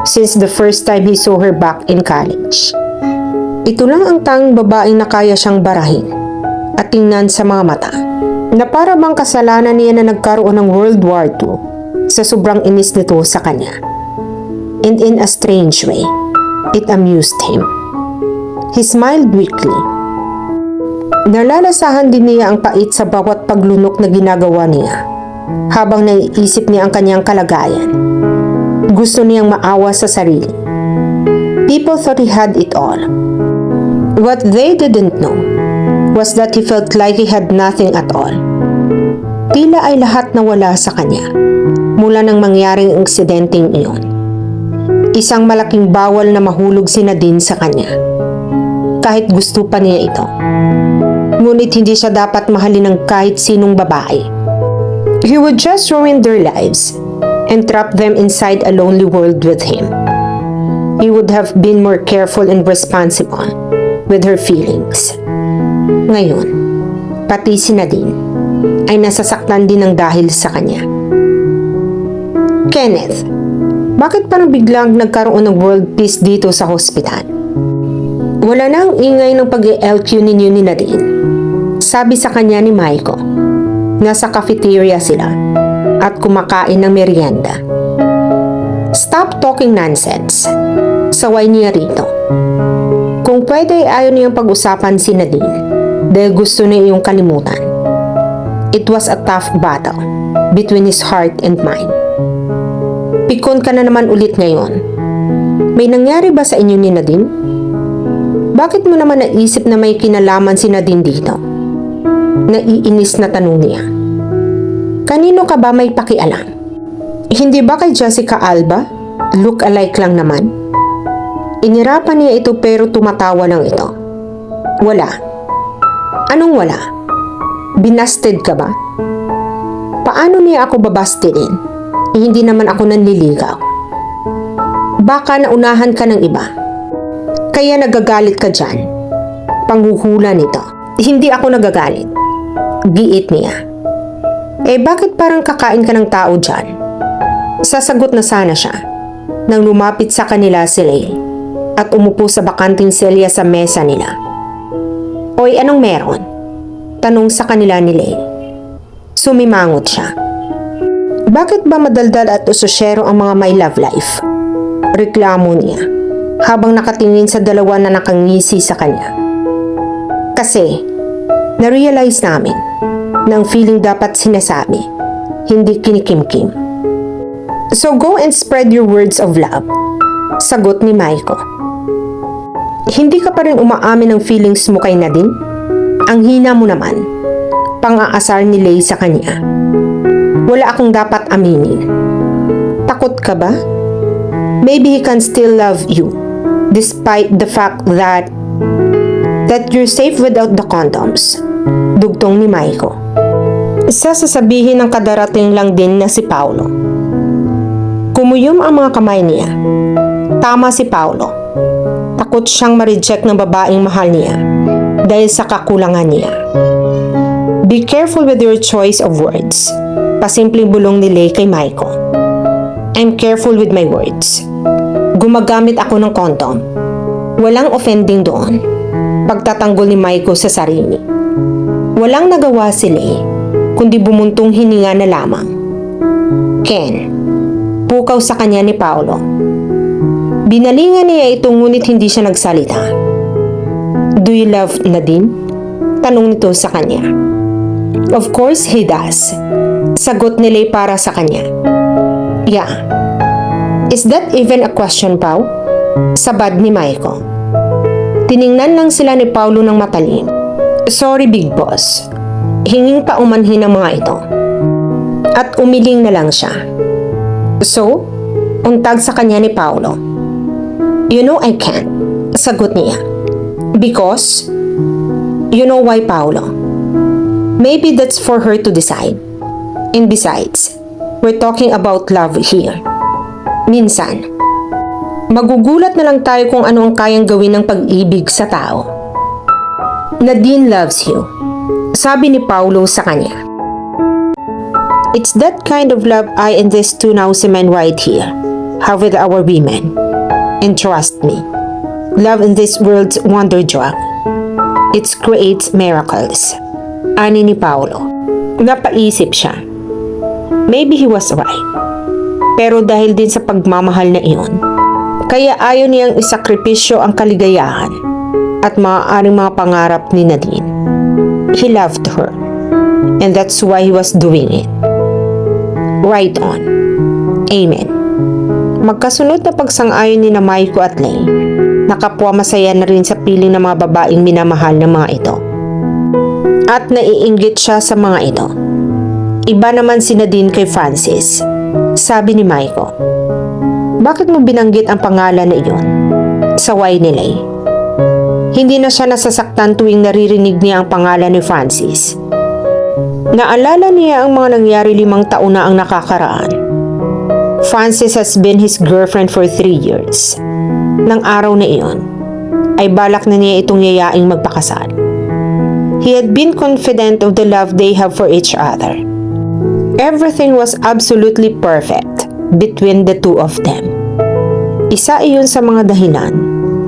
since the first time he saw her back in college. Ito lang ang tanging babaeng na kaya siyang barahin at tingnan sa mga mata, na para bang kasalanan niya na nagkaroon ng World War II sa sobrang inis nito sa kanya. And in a strange way, it amused him. He smiled weakly. Nalalasahan din niya ang pait sa bawat paglunok na ginagawa niya habang naiisip niya ang kanyang kalagayan. Gusto niyang maawa sa sarili. People thought he had it all. What they didn't know was that he felt like he had nothing at all. Tila ay lahat nawala sa kanya mula nang mangyaring insidenteng iyon. Isang malaking bawal na mahulog si Nadine sa kanya. Kahit gusto pa niya ito. Ngunit hindi siya dapat mahalin ng kahit sinong babae. He would just ruin their lives and trap them inside a lonely world with him. He would have been more careful and responsible with her feelings. Ngayon, pati si Nadine ay nasasaktan din ng dahil sa kanya. Kenneth, bakit parang biglang nagkaroon ng world peace dito sa hospital? Wala na ang ingay ng pag-LQ ninyo ni Nadine. Sabi sa kanya ni Maiko. Nasa cafeteria sila at kumakain ng merienda. Stop talking nonsense. Saway niya rito. Kung pwede ay ayaw niyang pag-usapan si Nadine dahil gusto niya iyong kalimutan. It was a tough battle between his heart and mind. Pikon ka na naman ulit ngayon. May nangyari ba sa inyo ni Nadine? Bakit mo naman naisip na may kinalaman si Nadine dito? Naiinis na tanong niya. Kanino ka ba may pakialam? Hindi ba kay Jessica Alba? Look alike lang naman. Inirapan niya ito pero tumatawa lang ito. Wala. Anong wala? Binasted ka ba? Paano niya ako babastidin? Hindi naman ako nanliligaw. Baka naunahan ka ng iba. Kaya nagagalit ka dyan. Panghuhula nito. Hindi ako nagagalit. Giit niya. Bakit parang kakain ka ng tao dyan? Sasagot na sana siya nang lumapit sa kanila si Leigh at umupo sa bakanting selya sa mesa nila. Oy, anong meron? Tanong sa kanila ni Leigh. Sumimangot siya. Bakit ba madaldal at usosyero ang mga may love life? Reklamo niya habang nakatingin sa dalawa na nakangisi sa kanya. Kasi, na-realize namin na ang feeling dapat sinasabi, hindi kinikimkim. So go and spread your words of love, sagot ni Maiko. Hindi ka pa rin umaamin ng feelings mo kay Nadine? Ang hina mo naman, pang-aasar ni Leigh sa kanya. Wala akong dapat aminin. Takot ka ba? Maybe he can still love you, despite the fact that you're safe without the condoms. Dugtong ni Maiko. Isa sasabihin ng kadarating lang din na si Paolo. Kumuyom ang mga kamay niya. Tama si Paolo. Takot siyang ma-reject ng babaeng mahal niya dahil sa kakulangan niya. Be careful with your choice of words. Pasimpleng bulong ni Leigh kay Maiko. I'm careful with my words. Gumagamit ako ng kondom. Walang offending doon. Pagtatanggol ni Maiko sa sarili. Walang nagawa si Leigh, kundi bumuntong hininga na lamang. Ken, pukaw sa kanya ni Paolo. Binalingan niya ito ngunit hindi siya nagsalita. Do you love Nadine? Tanong nito sa kanya. Of course he does. Sagot ni Leigh para sa kanya. Yeah. Is that even a question, Pao? Sabad ni Maiko. Tiningnan lang sila ni Paolo ng matalim. Sorry, Big Boss. Hinging paumanhin ang mga ito. At umiling na lang siya. So, untag sa kanya ni Paolo. You know I can't. Sagot niya. Because? You know why, Paolo? Maybe that's for her to decide. And besides, we're talking about love here. Minsan, magugulat na lang tayo kung ano ang kayang gawin ng pag-ibig sa tao. Nadine loves you, sabi ni Paolo sa kanya. It's that kind of love I and these two nosy men right here have with our women. And trust me, love in this world's wonder drug. It creates miracles. Ani ni Paolo. Napaisip siya. Maybe he was right. Pero dahil din sa pagmamahal na iyon, kaya ayaw niyang isakripisyo ang kaligayahan at maaaring mga pangarap ni Nadine. He loved her. And that's why he was doing it. Right on. Amen. Magkasunod na pagsang-ayon ni na Maiko at Leigh. Nakapwa masaya na rin sa piling ng mga babaeng minamahal ng mga ito. At naiinggit siya sa mga ito. Iba naman si Nadine kay Francis. Sabi ni Maiko. Bakit mo binanggit ang pangalan na iyon? Saway ni Leigh. Hindi na siya nasasaktan tuwing naririnig niya ang pangalan ni Francis. Naalala niya ang mga nangyari 5 taon na ang nakakaraan. Francis has been his girlfriend for 3 years. Nang araw na iyon, ay balak na niya itong yayaing magpakasal. He had been confident of the love they have for each other. Everything was absolutely perfect between the two of them. Isa iyon sa mga dahilan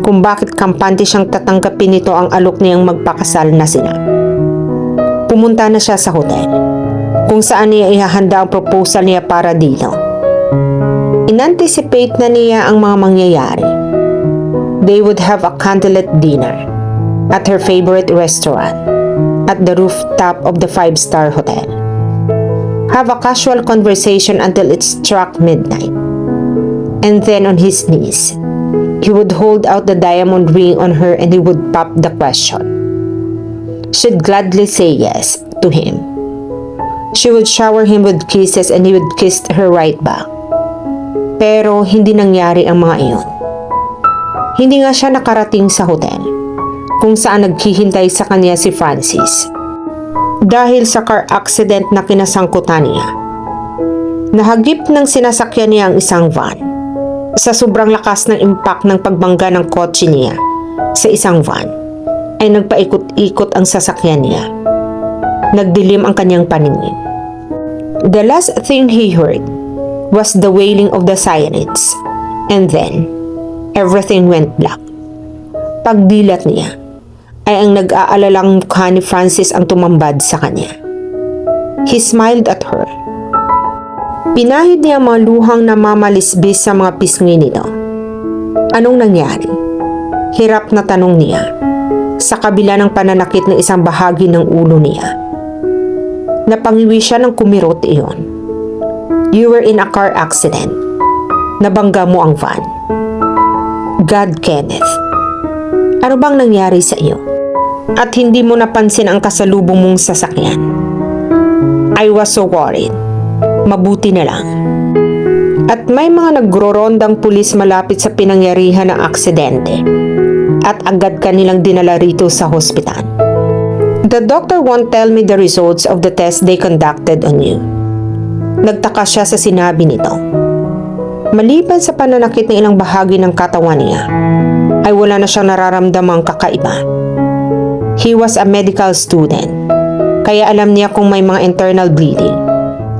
kung bakit kampante siyang tatanggapin nito ang alok niyang magpakasal na sila. Pumunta na siya sa hotel, kung saan niya ihahanda ang proposal niya para dito. Inanticipate na niya ang mga mangyayari. They would have a candlelit dinner at her favorite restaurant at the rooftop of the 5-star hotel. Have a casual conversation until it struck midnight. And then on his knees, he would hold out the diamond ring on her and he would pop the question. She'd gladly say yes to him. She would shower him with kisses and he would kiss her right back. Pero hindi nangyari ang mga iyon. Hindi nga siya nakarating sa hotel kung saan naghihintay sa kanya si Francis. Dahil sa car accident na kinasangkutan niya. Nahagip ng sinasakyan niya ang isang van. Sa sobrang lakas ng impact ng pagbangga ng kotse niya sa isang van, ay nagpaikot-ikot ang sasakyan niya. Nagdilim ang kanyang paningin. The last thing he heard was the wailing of the sirens, and then everything went black. Pagdilat niya, ay ang nag-aalalang mukha ni Francis ang tumambad sa kanya. He smiled at her. Pinahid niya ang mga luhang namamalisbis sa mga pisngi nito. Anong nangyari? Hirap na tanong niya, sa kabila ng pananakit ng isang bahagi ng ulo niya. Napangiwi siya ng kumirot iyon. You were in a car accident. Nabangga mo ang van. God, Kenneth. Ano bang nangyari sa iyo? At hindi mo napansin ang kasalubong mong sasakyan. I was so worried. Mabuti na lang. At may mga nagrorondang pulis malapit sa pinangyarihan ng aksidente. At agad kanilang dinala rito sa hospital. The doctor won't tell me the results of the test they conducted on you. Nagtaka siya sa sinabi nito. Maliban sa pananakit ng ilang bahagi ng katawan niya, ay wala na siyang nararamdamang kakaiba. He was a medical student, kaya alam niya kung may mga internal bleeding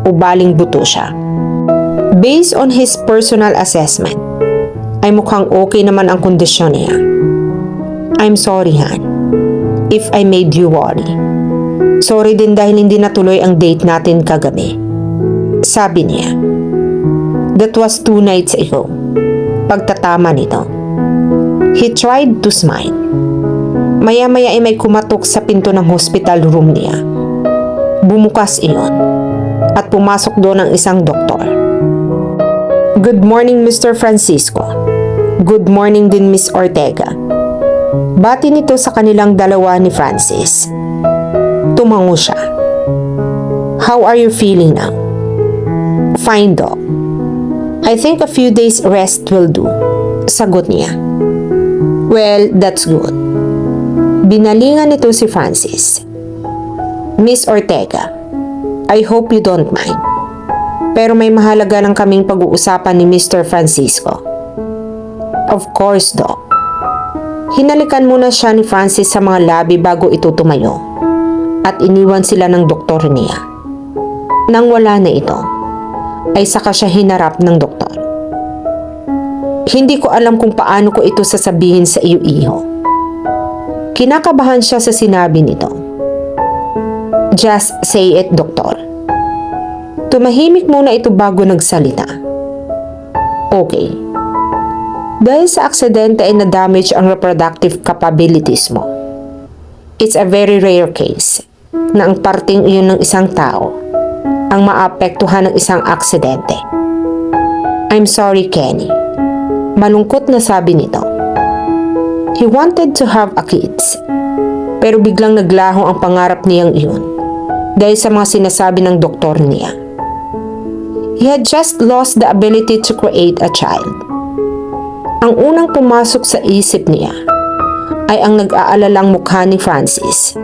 o baling buto siya. Based on his personal assessment, ay mukhang okay naman ang kondisyon niya. I'm sorry, Han, if I made you worry. Sorry din dahil hindi natuloy ang date natin kagabi. Sabi niya. That was 2 nights ago. Pagtatama nito. He tried to smile. Maya-maya ay may kumatok sa pinto ng hospital room niya. Bumukas iyon at pumasok doon ang isang doktor. Good morning, Mr. Francisco. Good morning din, Miss Ortega. Bati nito sa kanilang dalawa ni Francis. Tumango siya. How are you feeling now? Fine, Doc. I think a few days rest will do. Sagot niya. Well, that's good. Binalingan nito si Francis. Miss Ortega, I hope you don't mind. Pero may mahalaga lang kaming pag-uusapan ni Mr. Francisco. Of course, Doc. Hinalikan muna siya ni Francis sa mga labi bago ito tumayo. At iniwan sila ng doktor niya. Nang wala na ito, ay saka siya hinarap ng doktor. Hindi ko alam kung paano ko ito sasabihin sa iyo, iho. Kinakabahan siya sa sinabi nito. Just say it, doktor. Tumahimik muna ito bago nagsalita. Okay. Dahil sa aksidente ay na-damage ang reproductive capabilities mo. It's a very rare case na ang parting iyon ng isang tao ang maapektuhan ng isang aksidente. I'm sorry, Kenny. Malungkot na sabi nito. He wanted to have a kids, pero biglang naglaho ang pangarap niyang iyon dahil sa mga sinasabi ng doktor niya. He had just lost the ability to create a child. Ang unang pumasok sa isip niya ay ang nag-aalalang mukha ni Francis.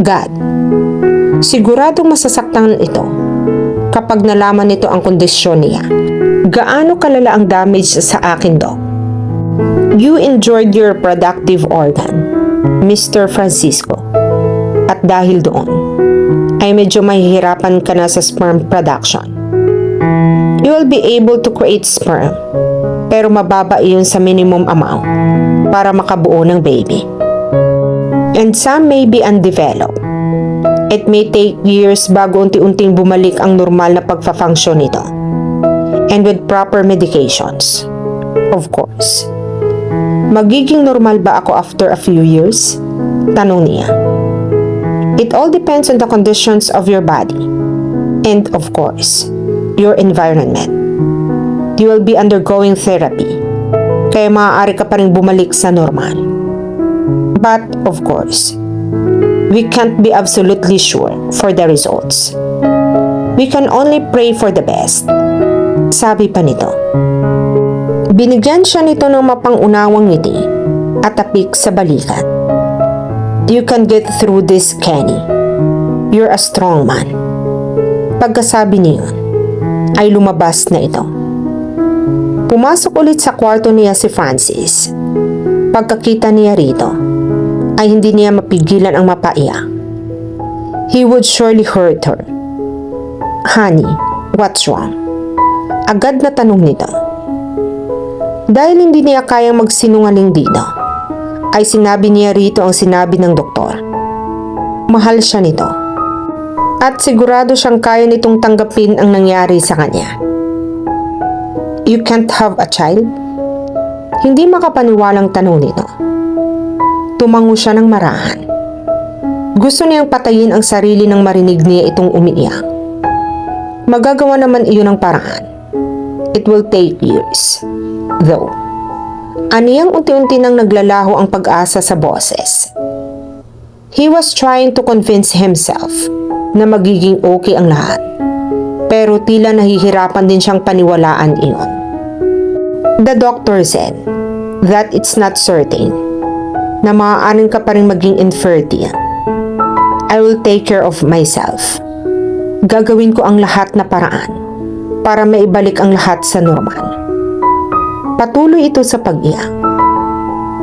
God, siguradong masasaktan ito kapag nalaman nito ang kondisyon niya. Gaano kalala ang damage sa akin, Doc? You enjoyed your productive organ, Mr. Francisco. At dahil doon, ay medyo mahihirapan ka na sa sperm production. You will be able to create sperm, pero mababa iyon sa minimum amount para makabuo ng baby. And some may be undeveloped. It may take years bago unti-unting bumalik ang normal na pagfa-function nito. And with proper medications, of course. Magiging normal ba ako after a few years? Tanong niya. It all depends on the conditions of your body. And of course, your environment. You will be undergoing therapy. Kaya maaari ka pa rin bumalik sa normal. But of course, we can't be absolutely sure for the results. We can only pray for the best. Sabi pa nito. Binigyan siya nito ng mapangunawang ngiti at tapik sa balikat. You can get through this, Kenny. You're a strong man. Pagkasabi niyon, ay lumabas na ito. Pumasok ulit sa kwarto niya si Francis. Pagkakita niya rito, ay hindi niya mapigilan ang mapaiyak. He would surely hurt her. Honey, what's wrong? Agad na tanong nito. Dahil hindi niya kayang magsinungaling dito, ay sinabi niya rito ang sinabi ng doktor. Mahal siya nito. At sigurado siyang kaya nitong tanggapin ang nangyari sa kanya. You can't have a child? Hindi makapaniwalang tanong nito. Tumango siya ng marahan. Gusto niyang patayin ang sarili nang marinig niya itong umiiyak. Magagawa naman iyon ng paraan. It will take years, though. Aniyang unti-unti nang naglalaho ang pag-asa sa boses. He was trying to convince himself na magiging okay ang lahat. Pero tila nahihirapan din siyang paniwalaan iyon. The doctor said that it's not certain na maaaring ka pa rin maging infertile. I will take care of myself. Gagawin ko ang lahat na paraan para maibalik ang lahat sa normal. Patuloy ito sa pag-iyak.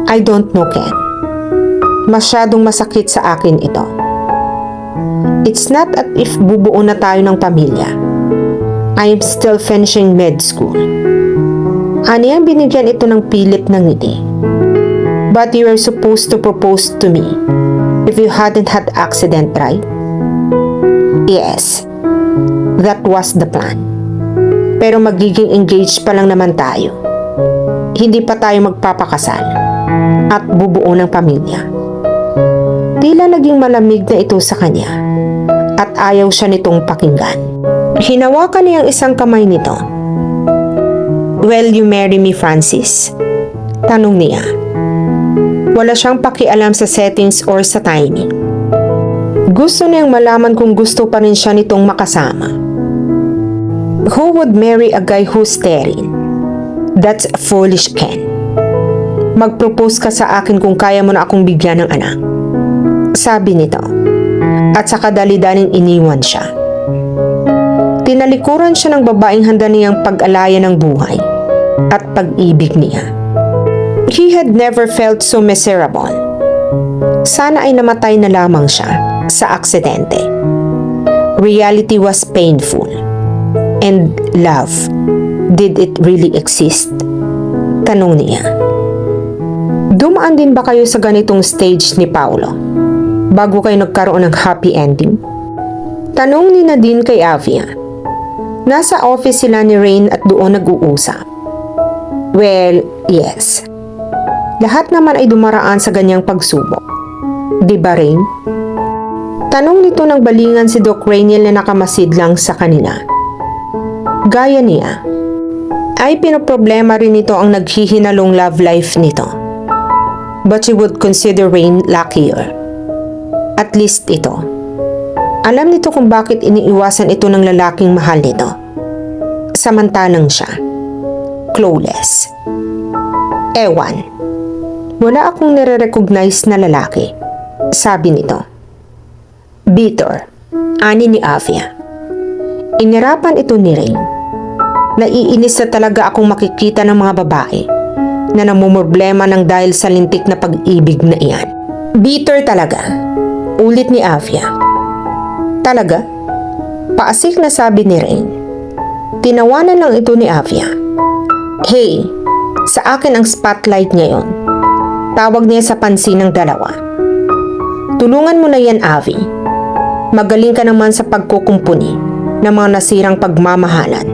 I don't know, Ken. Masyadong masakit sa akin ito. It's not as if bubuo na tayo ng pamilya. I am still finishing med school. Aniyang binigyan ito ng pilit ng ngiti. But you were supposed to propose to me if you hadn't had accident, right? Yes, that was the plan. Pero magiging engaged pa lang naman tayo. Hindi pa tayo magpapakasal at bubuo ng pamilya. Tila naging malamig na ito sa kanya at ayaw siya nitong pakinggan. Hinawakan niya ang isang kamay nito. Will you marry me, Francis? Tanong niya. Wala siyang pakialam sa settings or sa timing. Gusto niyang malaman kung gusto pa rin siya nitong makasama. Who would marry a guy who's staring? That's foolish, Ken. Mag-propose ka sa akin kung kaya mo na akong bigyan ng anak. Sabi nito. At saka dali-daling iniwan siya. Tinalikuran siya ng babaeng handa niyang pag-alaya ng buhay at pag-ibig niya. He had never felt so miserable. Sana ay namatay na lamang siya sa aksidente. Reality was painful. And love, did it really exist? Tanong niya. Dumaan din ba kayo sa ganitong stage ni Paolo bago kayo nagkaroon ng happy ending? Tanong ni Nadine kay Avia. Nasa office sila ni Rain at doon nag-uusap. Well, yes. Lahat naman ay dumaraan sa ganyang pagsubok. Di ba, Rain? Tanong nito ng balingan si Doc Rainiel na nakamasid lang sa kanila. Gaya niya, ay pinoproblema rin nito ang naghihinalong love life nito. But she would consider Rain luckier. At least ito. Alam nito kung bakit iniiwasan ito ng lalaking mahal nito. Samantalang siya, clueless. Ewan. Wala akong nire-recognize na lalaki, sabi nito. Bitter, ani ni Avia. Inirapan ito ni Rain. Naiinis na talaga akong makikita ng mga babae na namumroblema ng dahil sa lintik na pag-ibig na iyan. Bitter talaga, ulit ni Avia. Talaga? Paasik na sabi ni Rain. Tinawanan lang ito ni Avia. Hey, sa akin ang spotlight ngayon. Tawag niya sa pansin ng dalawa. Tulungan mo na yan, Avi. Magaling ka naman sa pagkukumpuni ng mga nasirang pagmamahalan.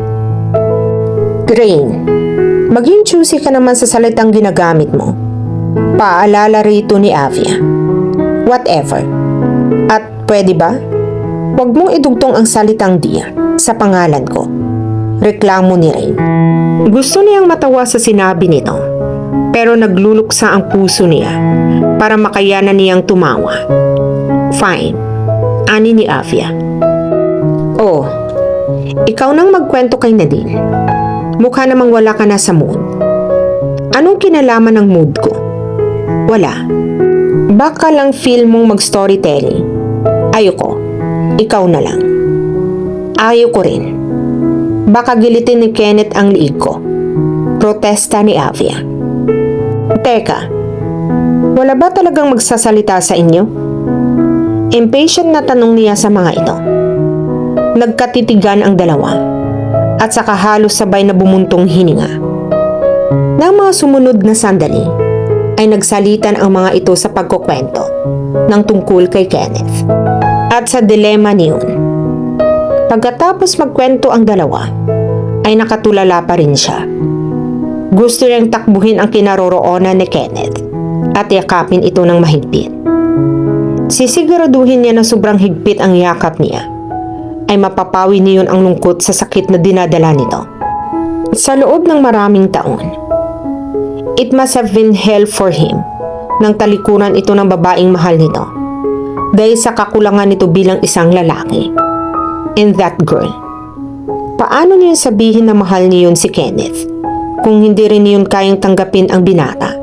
Rain, maging choosy ka naman sa salitang ginagamit mo. Paalala rito ni Avia. Whatever. At pwede ba? Huwag mong idugtong ang salitang dia sa pangalan ko. Reklamo ni Rain. Gusto niyang matawa sa sinabi nito. Pero nagluluksa ang puso niya para makayanan niyang tumawa. Fine, ani ni Avia. Oh, ikaw nang magkwento kay Nadine. Mukha namang wala ka na sa mood. Anong kinalaman ng mood ko? Wala. Baka lang feel mong mag-storytelling. Ayoko. Ikaw na lang. Ayaw ko rin. Baka gilitin ni Kenneth ang liig ko. Protesta ni Avia. Teka, wala ba talagang magsasalita sa inyo? Impatient na tanong niya sa mga ito. Nagkatitigan ang dalawa at saka halos sabay na bumuntong hininga. Nang mga sumunod na sandali ay nagsalitan ang mga ito sa pagkukwento ng tungkol kay Kenneth at sa dilema niyon. Pagkatapos magkwento ang dalawa ay nakatulala pa rin siya. Gusto niyang takbuhin ang kinaroroonan ni Kenneth at yakapin ito ng mahigpit. Sisiguraduhin niya na sobrang higpit ang yakap niya ay mapapawi niyon ang lungkot sa sakit na dinadala nito. Sa loob ng maraming taon, it must have been hell for him nang talikuran ito ng babaeng mahal nito dahil sa kakulangan nito bilang isang lalaki. And that girl. Paano niyon sabihin na mahal niyon si Kenneth kung hindi rin niyon kayang tanggapin ang binata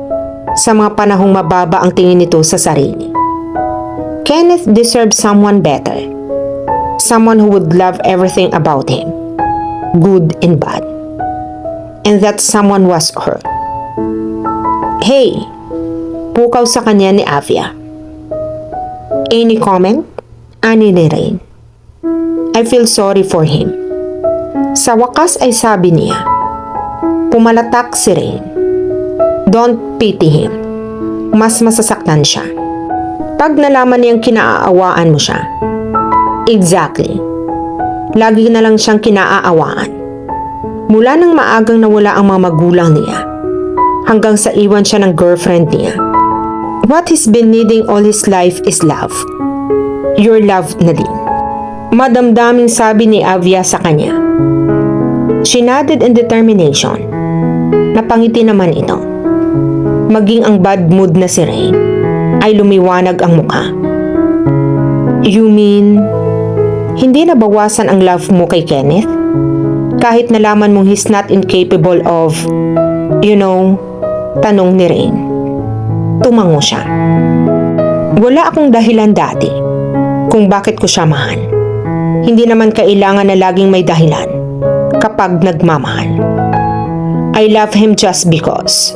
sa mga panahong mababa ang tingin nito sa sarili? Kenneth deserved someone better. Someone who would love everything about him, good and bad. And that someone was her. Hey! Pukaw sa kanya ni Avia. Any comment? Ani ni Rain. I feel sorry for him. Sa wakas ay sabi niya, pumalatak si Rain. Don't pity him. Mas masasaktan siya pag nalaman niyang kinaaawaan mo siya. Exactly. Lagi na lang siyang kinaaawaan. Mula nang maagang nawala ang mga magulang niya, hanggang sa iwan siya ng girlfriend niya. What he's been needing all his life is love. Your love, Nadine. Madamdaming sabi ni Avia sa kanya. She nodded in determination. Napangiti naman ito. Maging ang bad mood na si Rain ay lumiwanag ang mukha. You mean, hindi nabawasan ang love mo kay Kenneth? Kahit nalaman mong he's not incapable of, tanong ni Rain. Tumango siya. Wala akong dahilan dati kung bakit ko siya mahal. Hindi naman kailangan na laging may dahilan kapag nagmamahal. I love him just because.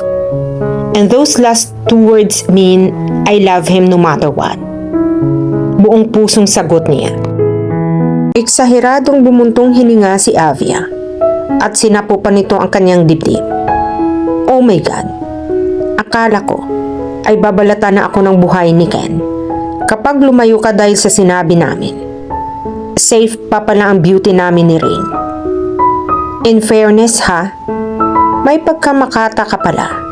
And those last two words mean I love him no matter what. Buong pusong sagot niya. Eksaheradong bumuntong hininga si Avia at sinapo pa nito ang kanyang dibdib. Oh my God! Akala ko ay babalatan na ako ng buhay ni Ken kapag lumayo ka dahil sa sinabi namin. Safe pa pala ang beauty namin ni Rain. In fairness ha, may pagkamakata ka pala.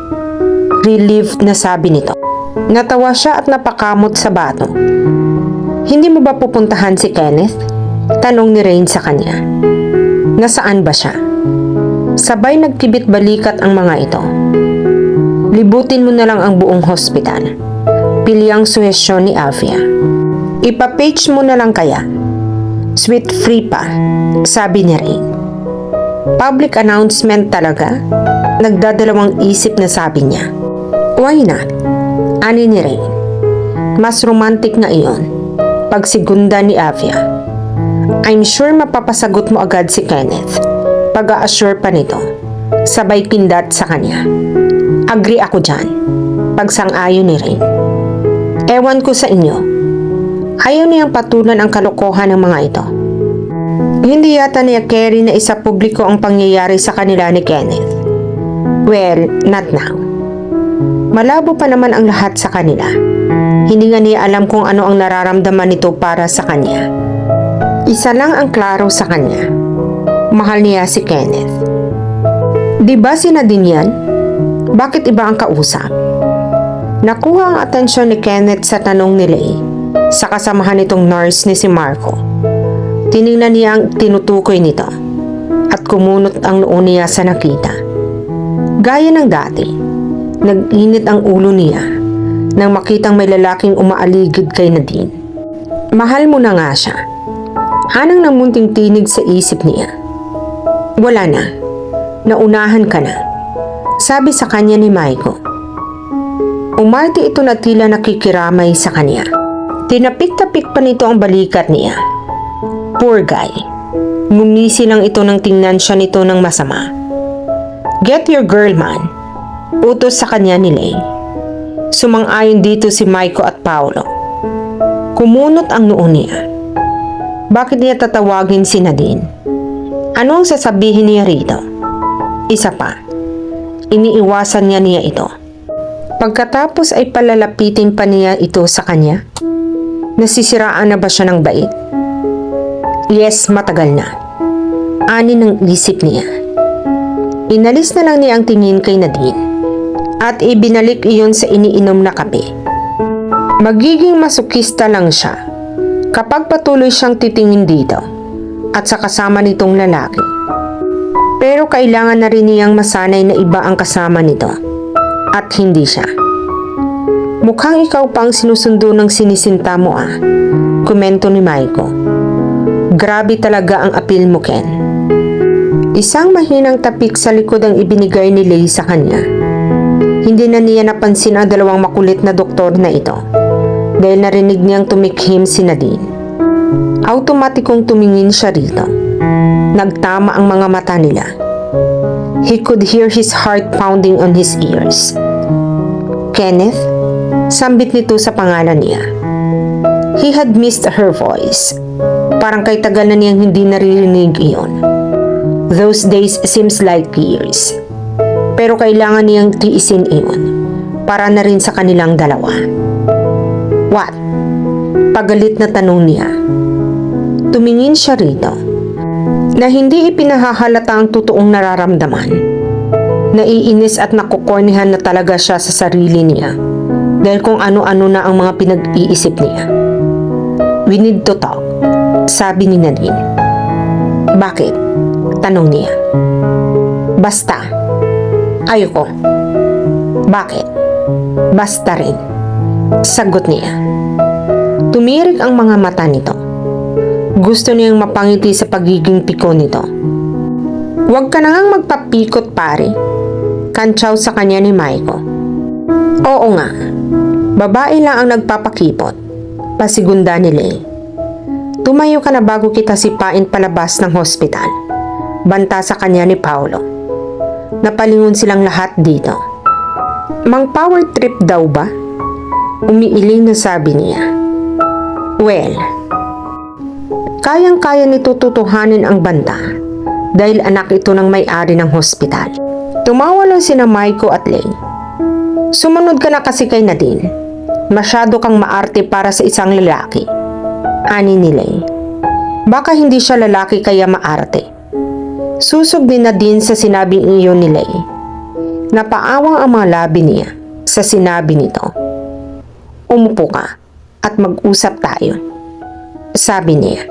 Relieved na sabi nito. Natawa siya at napakamot sa bato. Hindi mo ba pupuntahan si Kenneth? Tanong ni Rain sa kanya. Nasaan ba siya? Sabay nagkibit balikat ang mga ito. Libutin mo na lang ang buong hospital. Pili ang suhestyon ni Avia. Ipapage mo na lang kaya. Sweet free pa, sabi ni Rain. Public announcement talaga? Nagdadalawang isip na sabi niya. Why not? Ani ni Rain. Mas romantic na iyon. Pagsigunda ni Avia. I'm sure mapapasagot mo agad si Kenneth. Pag-a-assure pa nito. Sabay kindat sa kanya. Agree ako dyan. Pagsang-ayon ni Rain. Ewan ko sa inyo. Ayaw niyang patulan ang kalokohan ng mga ito. Hindi yata niya carry na isa publiko ang pangyayari sa kanila ni Kenneth. Well, not now. Malabo pa naman ang lahat sa kanila. Hindi nga niya alam kung ano ang nararamdaman nito para sa kanya. Isa lang ang klaro sa kanya. Mahal niya si Kenneth. Di ba si Nadine yan? Bakit iba ang kausap? Nakuha ang atensyon ni Kenneth sa tanong ni Lay sa kasamahan nitong nurse ni si Marco. Tiningnan niya ang tinutukoy nito at kumunot ang noo niya sa nakita. Gaya ng dati, nag-init ang ulo niya nang makitang may lalaking umaaligid kay Nadine. Mahal mo na nga siya. Anang namunting tinig sa isip niya. Wala na. Naunahan ka na. Sabi sa kanya ni Maiko. Umarte ito na tila nakikiramay sa kanya. Tinapik-tapik pa nito ang balikat niya. Poor guy. Ngumisi lang ito nang tingnan siya nito ng masama. Get your girl, man. Utos sa kanya ni Lay. Sumang-ayon dito si Maiko at Paolo. Kumunot ang noo niya. Bakit niya tatawagin si Nadine? Ano ang sasabihin niya rito? Isa pa, iniiwasan niya ito. Pagkatapos ay palalapitin pa niya ito sa kanya. Nasisiraan na ba siya ng bait? Yes, matagal na. Ani ng isip niya. Inalis na lang niya ang tingin kay Nadine at ibinalik iyon sa iniinom na kape. Magiging masukista lang siya kapag patuloy siyang titingin dito at sa kasama nitong lalaki. Pero kailangan na rin niyang masanay na iba ang kasama nito at hindi siya. Mukhang ikaw pa ang sinusundo ng sinisinta mo komento ni Maiko. Grabe talaga ang appeal mo, Ken. Isang mahinang tapik sa likod ang ibinigay ni Lay sa kanya. Hindi na niya napansin ang dalawang makulit na doktor na ito dahil narinig niyang tumikhim si Nadine. Automatikong tumingin siya rito. Nagtama ang mga mata nila. He could hear his heart pounding on his ears. Kenneth, sambit nito sa pangalan niya. He had missed her voice. Parang kay tagal na niyang hindi naririnig iyon. Those days seems like years. Pero kailangan niyang tiisin iyon para na rin sa kanilang dalawa. What? Pagalit na tanong niya. Tumingin siya rito na hindi ipinahahalata ang totoong nararamdaman. Naiinis at nakukornihan na talaga siya sa sarili niya dahil kung ano-ano na ang mga pinag-iisip niya. We need to talk, sabi ni Nadine. Bakit? Tanong niya. Basta. Ayoko. Bakit? Basta rin. Sagot niya. Tumirik ang mga mata nito. Gusto niyang mapangiti sa pagiging piko nito. Huwag ka na ngang magpapikot, pare. Kantsaw sa kanya ni Maiko. Oo nga. Babae lang ang nagpapakipot. Pasigunda ni Lay. Tumayo ka na bago kita sipain palabas ng hospital. Banta sa kanya ni Paolo. Napalingon silang lahat dito. Mang power trip daw ba? Umiiling na sabi niya. Well, kayang-kaya nito tutuhanin ang banta dahil anak ito ng may-ari ng hospital. Tumawa lang sina Maiko at Lay. Sumunod ka na kasi kay Nadine. Masyado kang maarte para sa isang lalaki. Ani ni Lay. Baka hindi siya lalaki kaya maarte. Susog ni Nadine sa sinabing iyon ni Lay. Napaawang ang mga labi niya sa sinabi nito. Umupo ka at mag-usap tayo. Sabi niya.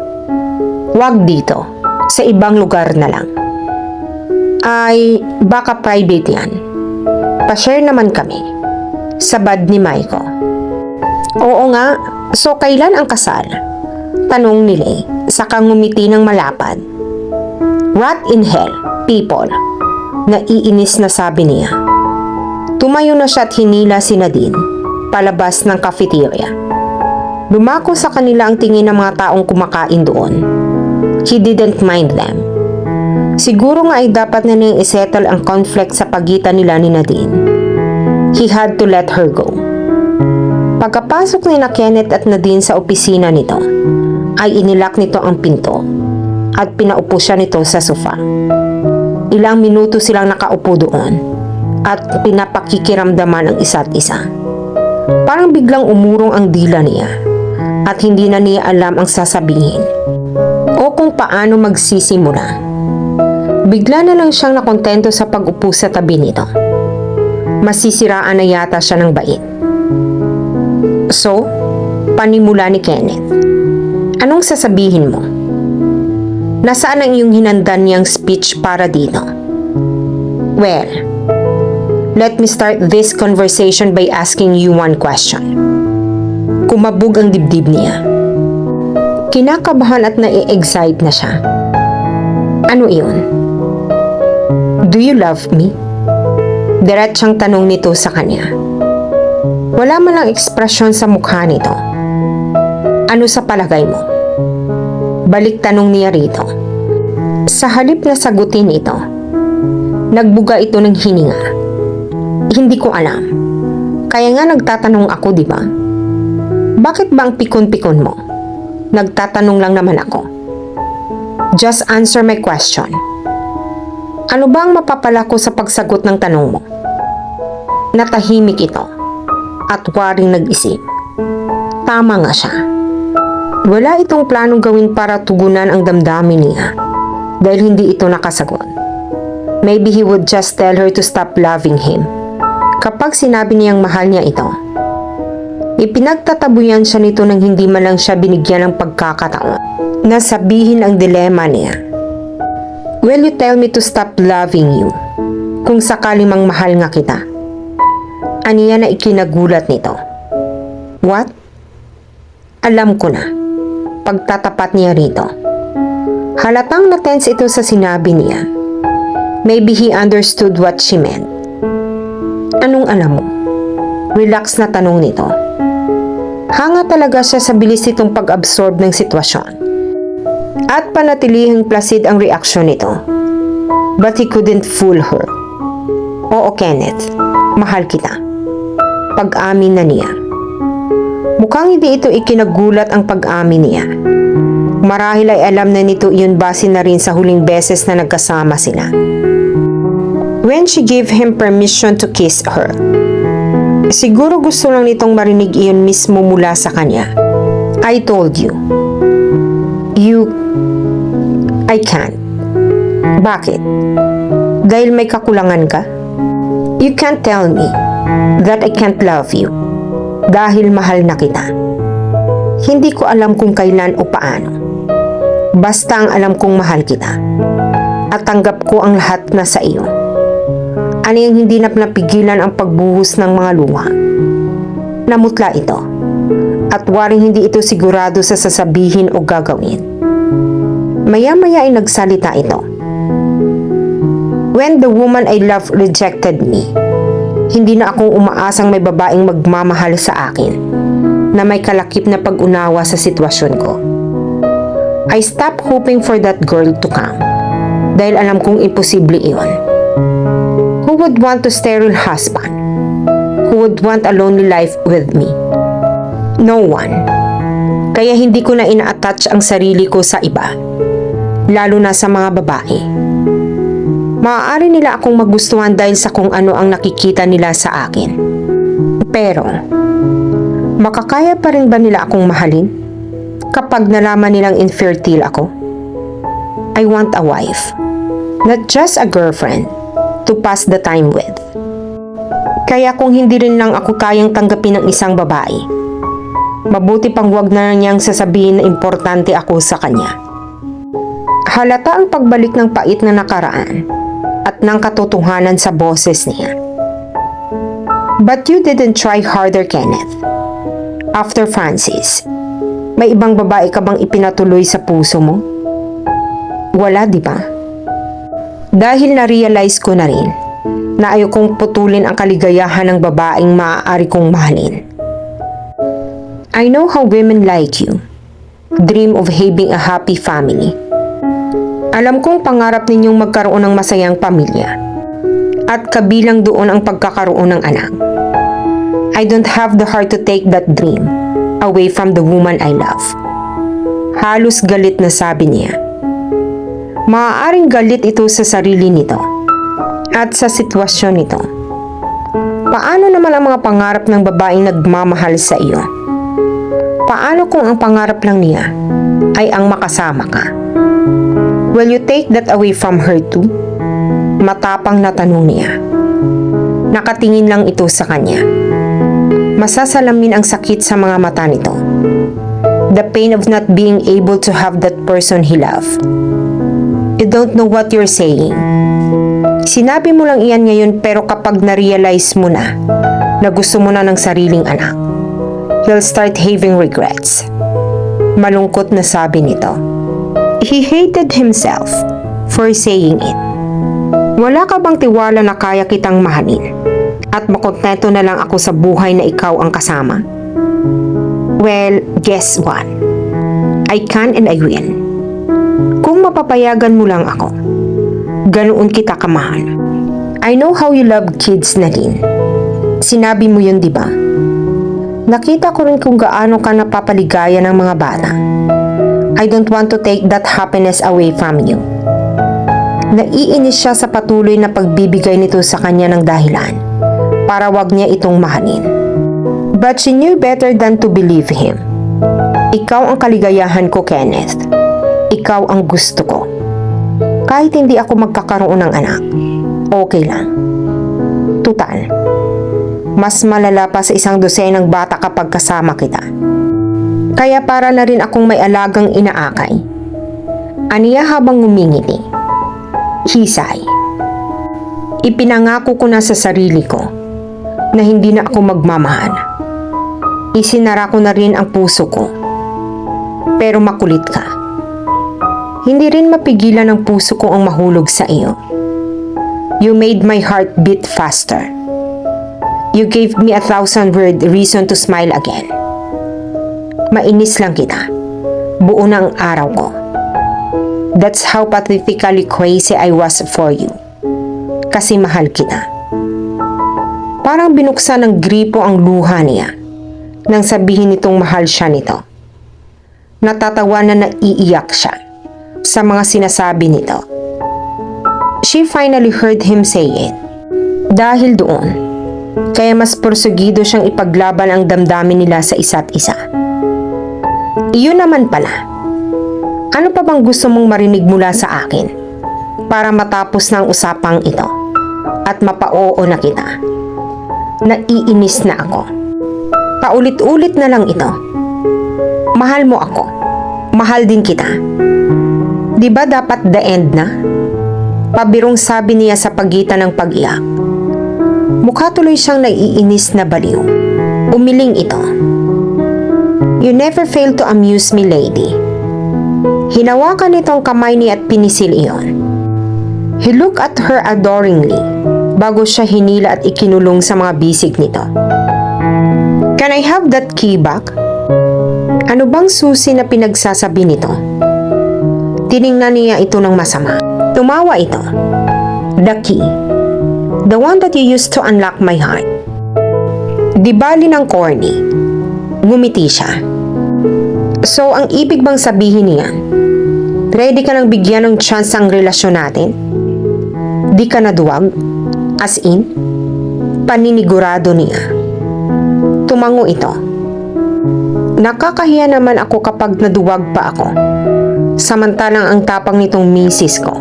Wag dito. Sa ibang lugar na lang. Ay, baka private yan. Pa-share naman kami. Sabad ni Maiko. Oo nga, so kailan ang kasal? Tanong ni Lay, saka ngumiti ng malapad. What in hell, people? Naiinis na sabi niya. Tumayo na siya at hinila si Nadine, palabas ng cafeteria. Lumako sa kanila ang tingin ng mga taong kumakain doon. He didn't mind them. Siguro nga ay dapat na niyang isettle ang conflict sa pagitan nila ni Nadine. He had to let her go. Pagkapasok ni Kenneth at Nadine sa opisina nito, ay inilak nito ang pinto at pinaupo siya nito sa sofa. Ilang minuto silang nakaupo doon at pinapakikiramdaman ang isa't isa. Parang biglang umurong ang dila niya at hindi na niya alam ang sasabihin o kung paano magsisimula. Bigla na lang siyang nakontento sa pag-upo sa tabi nito. Masisiraan na yata siya ng bait. So, panimula ni Kenneth. Anong sasabihin mo? Nasaan ang iyong hinandan niyang speech para dito? Well, let me start this conversation by asking you one question. Kumabog ang dibdib niya. Kinakabahan at nai-excite na siya. Ano iyon? Do you love me? Diretsang tanong nito sa kanya. Wala man lang ekspresyon sa mukha nito. Ano sa palagay mo? Balik tanong niya rito. Sa halip na sagutin ito, nagbuga ito ng hininga. Hindi ko alam. Kaya nga nagtatanong ako, di ba? Bakit ba ang pikon-pikon mo? Nagtatanong lang naman ako. Just answer my question. Ano ba ang mapapala ko sa pagsagot ng tanong mo? Natahimik ito at waring nag-isip. Tama nga siya. Wala itong planong gawin para tugunan ang damdamin niya dahil hindi ito nakasagot. Maybe he would just tell her to stop loving him kapag sinabi niyang mahal niya ito. Ipinagtatabuyan siya nito nang hindi man lang siya binigyan ng pagkakataon na sabihin ang dilema niya. Will you tell me to stop loving you kung sakali mang mahal nga kita? Aniya na ikinagulat nito. What? Alam ko na. Pagtatapat niya rito. Halatang na-tense ito sa sinabi niya. Maybe he understood what she meant. Anong alam mo? Relax na tanong nito. Hanga talaga siya sa bilis nitong pag-absorb ng sitwasyon. At panatilihing placid ang reaksyon nito. But he couldn't fool her. Oo, Kenneth. Mahal kita. Pag-amin na niya. Mukhang hindi ito ikinagulat ang pag-amin niya. Marahil ay alam na nito iyon base na rin sa huling beses na nagkasama sila. When she gave him permission to kiss her, siguro gusto lang nitong marinig iyon mismo mula sa kanya. I told you. I can't. Bakit? Dahil may kakulangan ka? You can't tell me that I can't love you dahil mahal na kita. Hindi ko alam kung kailan o paano. Basta ang alam kong mahal kita at tanggap ko ang lahat na sa iyo. Ano yung hindi na napigilan ang pagbuhos ng mga luha? Namutla ito at waring hindi ito sigurado sa sasabihin o gagawin. Maya-maya ay nagsalita ito. When the woman I love rejected me, hindi na akong umaasang may babaeng magmamahal sa akin na may kalakip na pag-unawa sa sitwasyon ko. I stopped hoping for that girl to come dahil alam kong imposible iyon. Who would want a sterile husband? Who would want a lonely life with me? No one. Kaya hindi ko na ina-attach ang sarili ko sa iba, lalo na sa mga babae. Maaari nila akong magustuhan dahil sa kung ano ang nakikita nila sa akin. Pero, makakaya pa rin ba nila akong mahalin kapag nalaman nilang infertile ako? I want a wife, not just a girlfriend to pass the time with. Kaya kung hindi rin lang ako kayang tanggapin ng isang babae, mabuti pang wag na niyang sasabihin na importante ako sa kanya. Halata ang pagbalik ng pait na nakaraan at ng katotohanan sa boses niya. But you didn't try harder, Kenneth. After Francis, may ibang babae ka bang ipinatuloy sa puso mo? Wala, di ba? Dahil na-realize ko na rin na ayokong putulin ang kaligayahan ng babaeng maaari kong mahalin. I know how women like you dream of having a happy family. Alam kong pangarap ninyong magkaroon ng masayang pamilya at kabilang doon ang pagkakaroon ng anak. I don't have the heart to take that dream away from the woman I love. Halos galit na sabi niya. Maaaring galit ito sa sarili nito at sa sitwasyon nito. Paano naman ang mga pangarap ng babaeng nagmamahal sa iyo? Paano kung ang pangarap lang niya ay ang makasama ka? Will you take that away from her too? Matapang na tanong niya. Nakatingin lang ito sa kanya. Masasalamin ang sakit sa mga mata nito. The pain of not being able to have that person he loved. You don't know what you're saying. Sinabi mo lang iyan ngayon pero kapag na-realize mo na gusto mo na ng sariling anak, you'll start having regrets. Malungkot na sabi nito. He hated himself for saying it. Wala ka bang tiwala na kaya kitang mahalin at makontento na lang ako sa buhay na ikaw ang kasama? Well, guess what? I can and I will. Kung mapapayagan mo lang ako, ganoon kita kamahal. I know how you love kids, Nadine. Sinabi mo yun, di ba? Nakita ko rin kung gaano ka napapaligaya ng mga bata. I don't want to take that happiness away from you. Naiinis siya sa patuloy na pagbibigay nito sa kanya ng dahilan para wag niya itong mahalin. But she knew better than to believe him. Ikaw ang kaligayahan ko, Kenneth. Ikaw ang gusto ko. Kahit hindi ako magkakaroon ng anak, okay lang. Tutal, mas malala pa sa 1 dosenang bata kapag kasama kita. Kaya para na rin akong may alagang inaakay. Aniya habang ngumingiti. Hisay. Ipinangako ko na sa sarili ko na hindi na ako magmamahal. Isinara ko na rin ang puso ko. Pero makulit ka. Hindi rin mapigilan ng puso ko ang mahulog sa iyo. You made my heart beat faster. You gave me 1,000-word reason to smile again. Mainis lang kita. Buo na ang araw ko. That's how pathetically crazy I was for you. Kasi mahal kita. Parang binuksan ng gripo ang luha niya nang sabihin nitong mahal siya nito. Natatawa na naiiyak siya sa mga sinasabi nito. She finally heard him say it. Dahil doon, kaya mas porsugido siyang ipaglaban ang damdamin nila sa isa't isa. Iyon naman pala. Ano pa bang gusto mong marinig mula sa akin para matapos na ang usapang ito at mapa-oo na kita? Naiinis na ako. Paulit-ulit na lang ito. Mahal mo ako. Mahal din kita. Di ba dapat the end na? Pabirong sabi niya sa pagitan ng pag-iyak. Mukha tuloy siyang naiinis na baliw. Umiling ito. You never fail to amuse me, lady. Hinawakan nitong kamay niya at pinisil iyon. He looked at her adoringly bago siya hinila at ikinulong sa mga bisig nito. Can I have that key back? Ano bang susi na pinagsasabi nito? Tiningnan niya ito ng masama. Tumawa ito. The key. The one that you used to unlock my heart. Di bali ng corny. Ngumiti siya. So, ang ibig bang sabihin niyan? Ready ka nang bigyan ng chance ang relasyon natin? Di ka naduwag? As in? Paninigurado niya. Tumango ito. Nakakahiya naman ako kapag naduwag pa ako. Samantalang ang tapang nitong misis ko.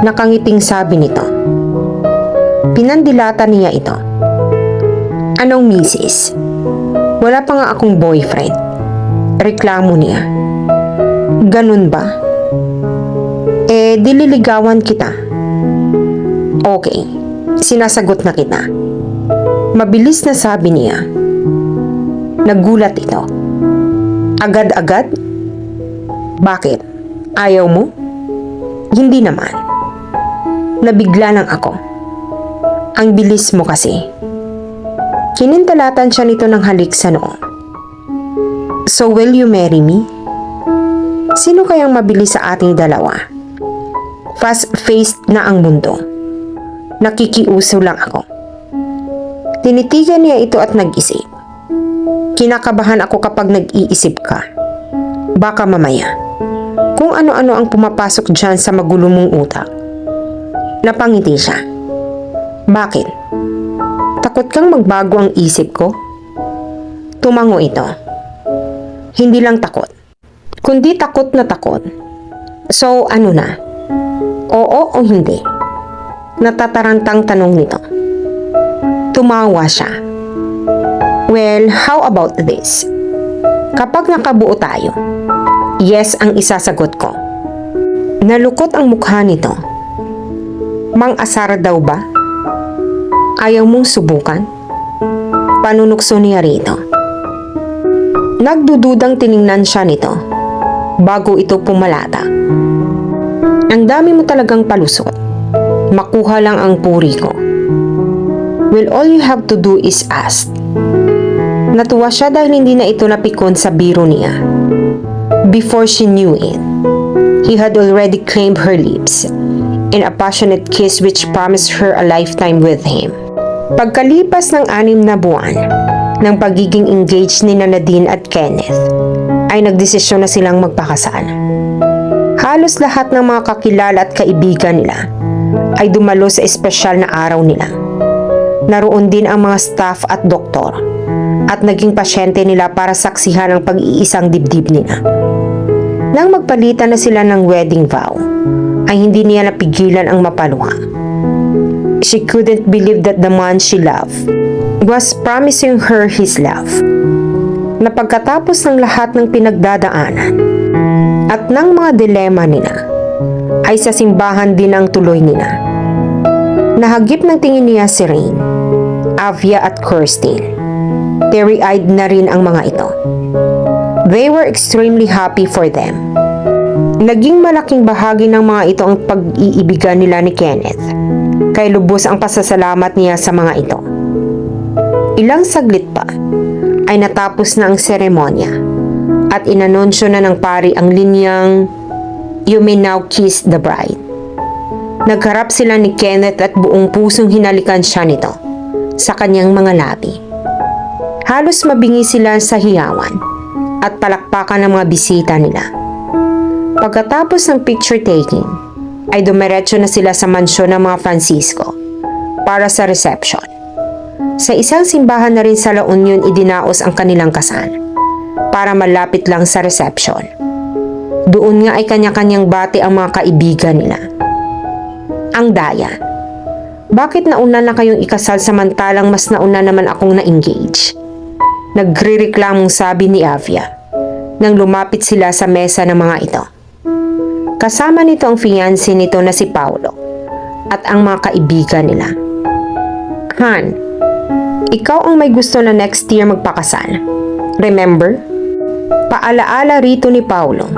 Nakangiting sabi nito. Pinandilata niya ito. Anong misis? Wala pa nga akong boyfriend. Reklamo niya. Ganun ba? Dililigawan kita. Okay, sinasagot na kita. Mabilis na sabi niya. Nagulat ito. Agad-agad? Bakit? Ayaw mo? Hindi naman. Nabigla lang ako. Ang bilis mo kasi. Kinintalatan siya nito ng halik sa noo. So will you marry me? Sino kayang mabilis sa ating dalawa? Fast-faced na ang mundo. Nakikiuso lang ako. Tinitigan niya ito at nag-isip. Kinakabahan ako kapag nag-iisip ka. Baka mamaya, kung ano-ano ang pumapasok dyan sa magulo mong utak. Napangiti siya. Bakit? Takot kang magbago ang isip ko? Tumango ito. Hindi lang takot, kundi takot na takot. So ano na? Oo o hindi? Natatarantang tanong nito. Tumawa siya. Well, how about this? Kapag nakabuo tayo, yes ang isasagot ko. Nalukot ang mukha nito. Mang-asar daw ba? Ayaw mong subukan? Panunukso niya rito. Nagdududang tiningnan siya nito bago ito pumalata. Ang dami mo talagang palusot. Makuha lang ang puri ko. Well, all you have to do is ask. Natuwa siya dahil hindi na ito napikon sa biro niya. Before she knew it, he had already claimed her lips in a passionate kiss which promised her a lifetime with him. Pagkalipas ng 6 na buwan ng pagiging engaged ni Nadine at Kenneth, ay nagdesisyon na silang magpakasal. Halos lahat ng mga kakilala at kaibigan nila ay dumalo sa espesyal na araw nila. Naroon din ang mga staff at doktor at naging pasyente nila para saksihan ang pag-iisang dibdib nila. Nang magpalitan na sila ng wedding vow, ay hindi niya napigilan ang mapaluha. She couldn't believe that the man she loved was promising her his love. Na pagkatapos ng lahat ng pinagdadaanan at ng mga dilema nila, ay sa simbahan din ang tuloy nila. Nahagip ng tingin niya si Rain, Avia at Kirsten. Teary-eyed na rin ang mga ito. They were extremely happy for them. Naging malaking bahagi ng mga ito ang pag-iibigan nila ni Kenneth, kay lubos ang pasasalamat niya sa mga ito. Ilang saglit pa ay natapos na ang seremonya at inanunsyo na ng pari ang linyang "You may now kiss the bride." Nagharap sila ni Kenneth at buong pusong hinalikan siya nito sa kanyang mga labi. Halos mabingi sila sa hiyawan at palakpakan ng mga bisita nila. Pagkatapos ng picture taking, ay dumiretso na sila sa mansyon ng mga Francisco para sa reception. Sa isang simbahan na rin sa La Union idinaos ang kanilang kasal para malapit lang sa reception. Doon nga ay kanya-kanyang bati ang mga kaibigan nila. Ang daya. Bakit nauna na kayong ikasal samantalang mas nauna naman akong na-engage? Nagre-reklamong sabi ni Avia nang lumapit sila sa mesa ng mga ito. Kasama nito ang fiancé nito na si Paulo at ang mga kaibigan nila. Han, ikaw ang may gusto na next year magpakasal. Remember? Paalaala rito ni Paulo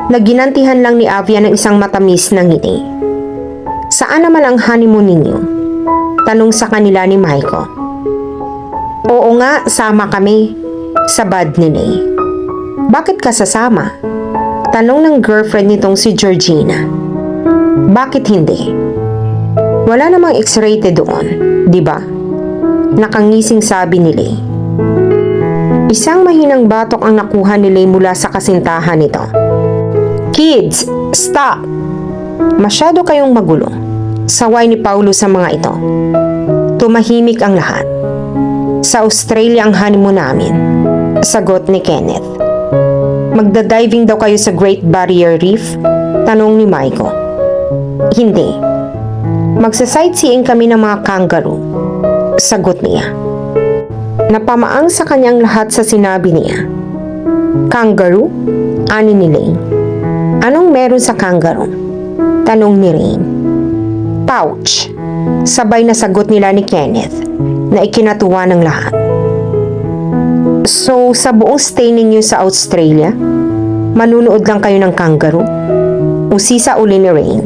na ginantihan lang ni Avia ng isang matamis na ngiti. Saan naman ang honeymoon ninyo? Tanong sa kanila ni Maiko. Oo nga, sama kami. Sabad ni Ney. Bakit ka sasama? Tanong ng girlfriend nitong si Georgina. Bakit hindi? Wala namang X-rated doon, di ba? Nakangising sabi ni Lay. Isang mahinang batok ang nakuha ni Lay mula sa kasintahan nito. Kids, stop! Masyado kayong magulo. Saway ni Paulo sa mga ito. Tumahimik ang lahat. Sa Australia ang honeymoon namin, sagot ni Kenneth. Magda-diving daw kayo sa Great Barrier Reef? Tanong ni Maiko. Hindi. Magsa-sightseeing kami ng mga kangaroo, sagot niya. Napamaang sa kanyang lahat sa sinabi niya. Kangaroo? Ani ni Lane. Anong meron sa kangaroo? Tanong ni Rain. Pouch. Sabay na sagot nila ni Kenneth na ikinatuwa ng lahat. So, sa buong stay ninyo sa Australia, manunood lang kayo ng kangaroo? Usisa uli ni Rain.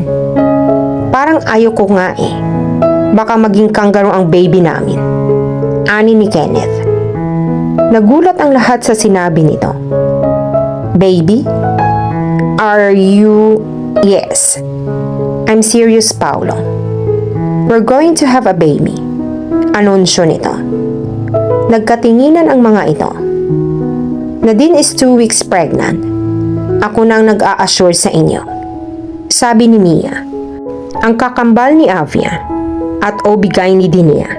Parang ayoko nga eh. Baka maging kangaroo ang baby namin. Ani ni Kenneth. Nagulat ang lahat sa sinabi nito. Baby? Are you... Yes. I'm serious, Paulo. We're going to have a baby. Anunsyo nito. Nagkatinginan ang mga ito. Nadine is 2 weeks pregnant. Ako nang nag-a-assure sa inyo. Sabi ni Mia. Ang kakambal ni Avia at OB-GYN din niya.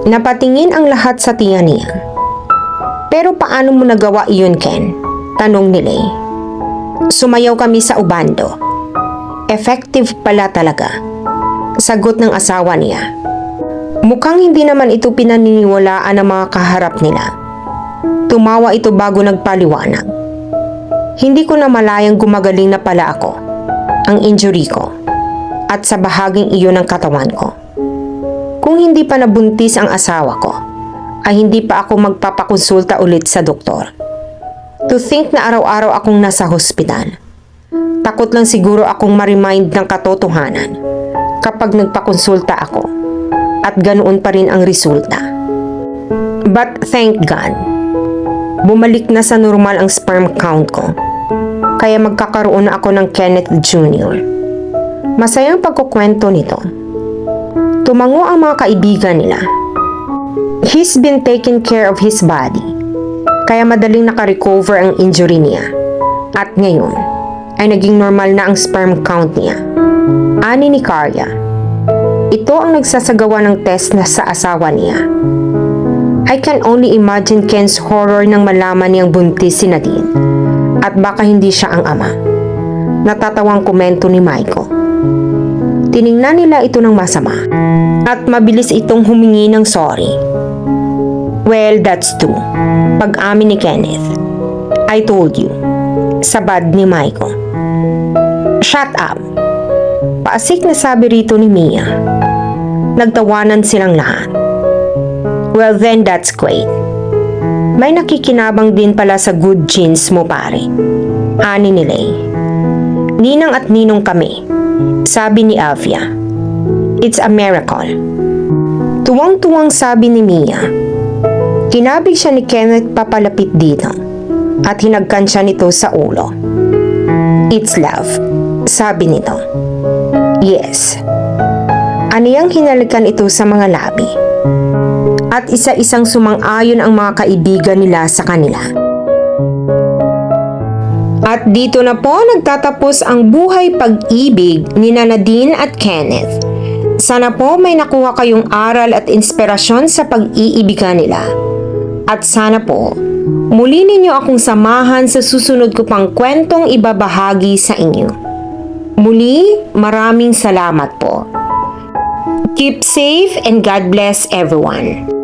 Napatingin ang lahat sa tiyan niya. Pero paano mo nagawa iyon, Ken? Tanong ni Lay. Sumayaw kami sa Ubando. Effective pala talaga. Sagot ng asawa niya. Mukhang hindi naman ito pinaniniwalaan ng mga kaharap nila. Tumawa ito bago nagpaliwanag. Hindi ko na malayang gumagaling na pala ako, ang injury ko, at sa bahaging iyon ng katawan ko. Kung hindi pa nabuntis ang asawa ko, ay hindi pa ako magpapakonsulta ulit sa doktor. To think na araw-araw akong nasa hospital. Takot lang siguro akong ma-remind ng katotohanan kapag nagpakonsulta ako at ganoon pa rin ang resulta. But thank God, bumalik na sa normal ang sperm count ko, kaya magkakaroon na ako ng Kenneth Jr. Masayang pagkukwento nito. Tumango ang mga kaibigan nila. He's been taking care of his body. kaya madaling nakarecover ang injury niya. At ngayon, ay naging normal na ang sperm count niya. Ani ni Karya. Ito ang nagsasagawa ng test na sa asawa niya. I can only imagine Ken's horror nang malaman niyang buntis si Nadine at baka hindi siya ang ama. Natatawang komento ni Michael. Tiningnan nila ito ng masama at mabilis itong humingi ng sorry. Well, that's true. Pag-amin ni Kenneth. I told you. Sabad ni Michael. Shut up. Paasik na sabi rito ni Mia. Nagtawanan silang lahat. Well then, that's great. May nakikinabang din pala sa good genes mo pare. Ani ni Lay. Ninang at ninong kami. Sabi ni Avia. It's a miracle. Tuwang-tuwang sabi ni Mia. Kinabig siya ni Kenneth papalapit dito at hinagkan siya nito sa ulo. It's love, sabi nito. Yes. Aniyang hinalikan ito sa mga labi. At isa-isang sumang-ayon ang mga kaibigan nila sa kanila. At dito na po nagtatapos ang buhay pag-ibig ni Nadine at Kenneth. Sana po may nakuha kayong aral at inspirasyon sa pag-iibigan nila. At sana po, muli ninyo akong samahan sa susunod ko pang kwentong ibabahagi sa inyo. Muli, maraming salamat po. Keep safe and God bless everyone.